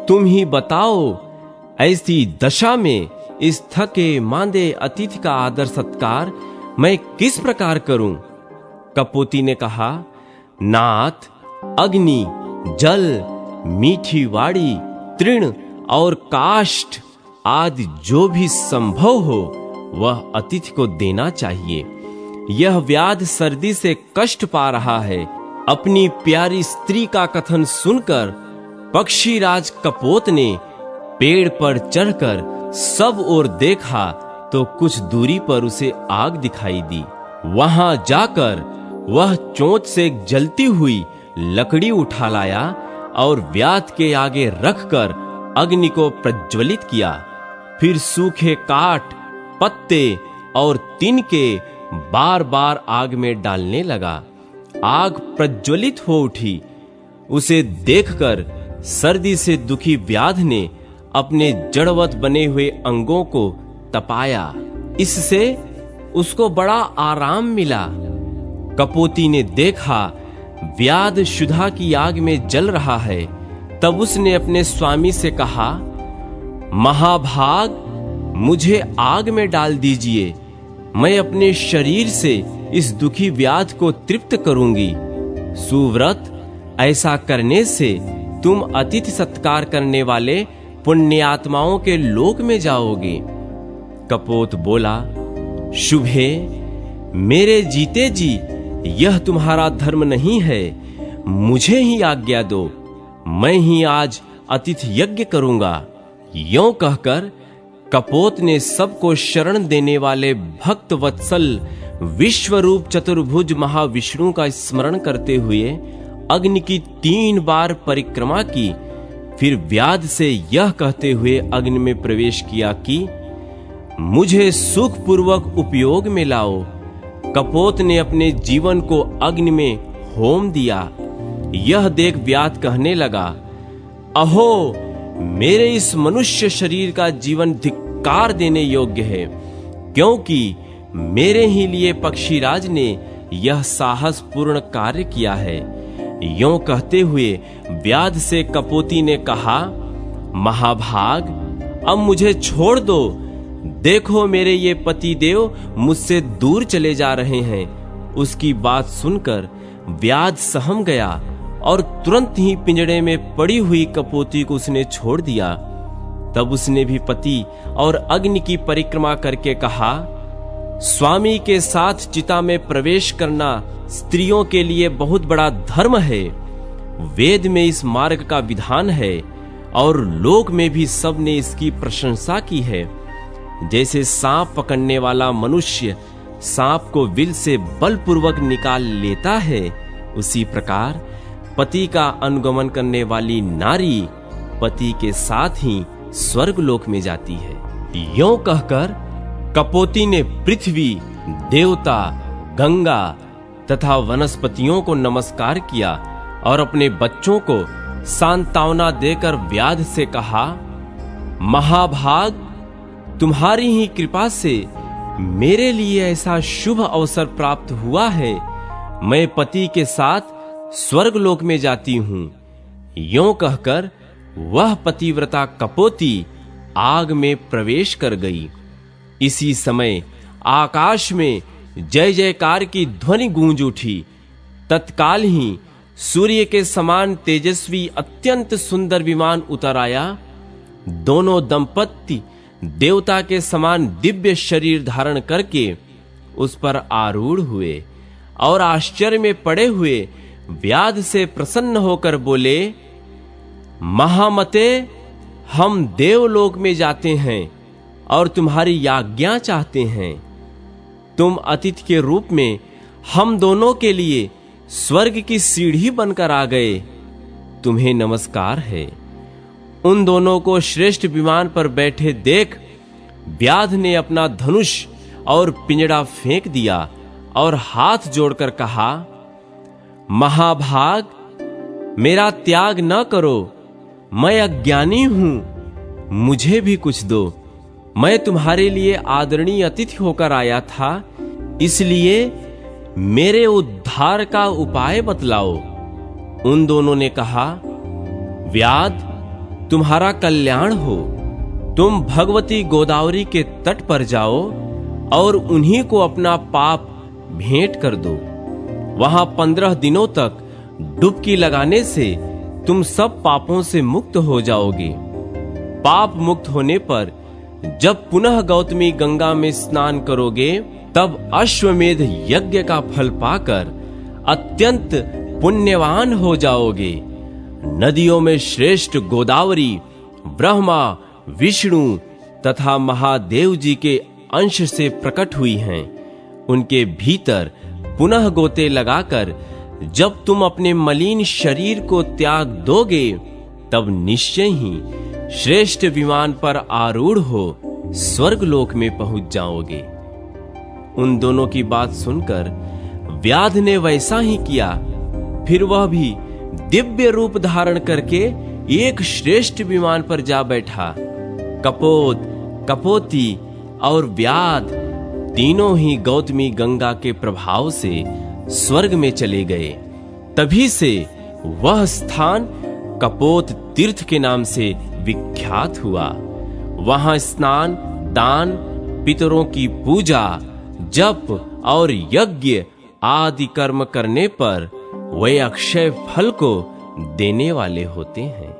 तुम ही बताओ, ऐसी दशा में इस थके मांदे अतिथि का आदर सत्कार मैं किस प्रकार करूं? कपोती ने कहा, नाथ, अग्नि, जल, मीठी वाड़ी, तृण और काष्ठ आदि जो भी संभव हो वह अतिथि को देना चाहिए। यह व्याध सर्दी से कष्ट पा रहा है। अपनी प्यारी स्त्री का कथन सुनकर पक्षीराज कपोत ने पेड़ पर चढ़कर सब ओर देखा तो कुछ दूरी पर उसे आग दिखाई दी। वहां जाकर वह चोंच से जलती हुई लकड़ी उठा लाया और व्याध के आगे रखकर अग्नि को प्रज्वलित किया। फिर सूखे काठ, पत्ते और तिनके बार बार आग में डालने लगा। आग प्रज्वलित हो उठी। उसे देखकर सर्दी से दुखी व्याध ने अपने जड़वत बने हुए अंगों को तपाया। इससे उसको बड़ा आराम मिला। कपोती ने देखा व्याध क्षुधा की आग में जल रहा है, तब उसने अपने स्वामी से कहा, महाभाग, मुझे आग में डाल दीजिए, मैं अपने शरीर से इस दुखी व्याध को तृप्त करूंगी। सुव्रत, ऐसा करने से तुम अतिथि सत्कार करने वाले पुण्यात्माओं के लोक में जाओगे। कपोत बोला, शुभे, मेरे जीते जी यह तुम्हारा धर्म नहीं है, मुझे ही आज्ञा दो, मैं ही आज अतिथि यज्ञ करूंगा। यों कहकर कपोत ने सबको शरण देने वाले भक्त वत्सल विश्वरूप चतुर्भुज महाविष्णु का स्मरण करते हुए अग्नि की 3 बार परिक्रमा की। फिर व्याध से यह कहते हुए अग्नि में प्रवेश किया कि मुझे सुखपूर्वक उपयोग में लाओ। कपोत ने अपने जीवन को अग्नि में होम दिया। यह देख व्याध कहने लगा, अहो, मेरे इस मनुष्य शरीर का जीवन धिक्कार देने योग्य है, क्योंकि मेरे ही लिए पक्षीराज ने यह साहसपूर्ण कार्य किया है। यों कहते हुए व्याध से कपोती ने कहा, महाभाग, अब मुझे छोड़ दो। देखो, मेरे ये पति देव मुझसे दूर चले जा रहे हैं। उसकी बात सुनकर व्याध सहम गया और तुरंत ही पिंजड़े में पड़ी हुई कपोती को उसने छोड़ दिया। तब उसने भी पति और अग्नि की परिक्रमा करके कहा, स्वामी के साथ चिता में प्रवेश करना स्त्रियों के लिए बहुत बड़ा धर्म है। वेद में इस मार्ग का विधान है और लोक में भी सबने इसकी प्रशंसा की है। जैसे सांप पकड़ने वाला मनुष्य सांप को विल से बलपूर्वक निकाल लेता है, उसी प्रकार पति का अनुगमन करने वाली नारी पति के साथ ही स्वर्ग लोक में जाती है। यों कहकर कपोती ने पृथ्वी, देवता, गंगा तथा वनस्पतियों को नमस्कार किया और अपने बच्चों को सांत्वना देकर व्याध से कहा, महाभाग, तुम्हारी ही कृपा से मेरे लिए ऐसा शुभ अवसर प्राप्त हुआ है। मैं पति के साथ स्वर्ग लोक में जाती हूं। यों कहकर वह पतिव्रता कपोती आग में प्रवेश कर गई। इसी समय आकाश में जय जयकार की ध्वनि गूंज उठी। तत्काल ही सूर्य के समान तेजस्वी अत्यंत सुंदर विमान उतर आया। दोनों दंपत्ति देवता के समान दिव्य शरीर धारण करके उस पर आरूढ़ हुए और आश्चर्य में पड़े हुए व्याध से प्रसन्न होकर बोले, महामते, हम देवलोक में जाते हैं और तुम्हारी आज्ञा चाहते हैं। तुम अतिथि के रूप में हम दोनों के लिए स्वर्ग की सीढ़ी बनकर आ गए, तुम्हें नमस्कार है। उन दोनों को श्रेष्ठ विमान पर बैठे देख व्याध ने अपना धनुष और पिंजड़ा फेंक दिया और हाथ जोड़कर कहा, महाभाग, मेरा त्याग न करो, मैं अज्ञानी हूं, मुझे भी कुछ दो। मैं तुम्हारे लिए आदरणीय अतिथि होकर आया था, इसलिए मेरे उद्धार का उपाय बतलाओ। उन दोनों ने कहा, व्याध, तुम्हारा कल्याण हो। तुम भगवती गोदावरी के तट पर जाओ और उन्हीं को अपना पाप भेंट कर दो। वहां 15 दिनों तक डुबकी लगाने से तुम सब पापों से मुक्त हो जाओगे। पाप मुक्त होने पर जब पुनः गौतमी गंगा में स्नान करोगे, तब अश्वमेध यज्ञ का फल पाकर अत्यंत पुण्यवान हो जाओगे। नदियों में श्रेष्ठ गोदावरी ब्रह्मा, विष्णु तथा महादेव जी के अंश से प्रकट हुई हैं। उनके भीतर पुनः गोते लगाकर जब तुम अपने मलिन शरीर को त्याग दोगे, तब निश्चय ही श्रेष्ठ विमान पर आरूढ़ हो स्वर्गलोक में पहुंच जाओगे। उन दोनों की बात सुनकर व्याध ने वैसा ही किया। फिर वह भी दिव्य रूप धारण करके एक श्रेष्ठ विमान पर जा बैठा। कपोत, कपोती और व्याध तीनों ही गौतमी गंगा के प्रभाव से स्वर्ग में चले गए। तभी से वह स्थान कपोत तीर्थ के नाम से विख्यात हुआ। वहां स्नान, दान, पितरों की पूजा, जप और यज्ञ आदि कर्म करने पर वे अक्षय फल को देने वाले होते हैं।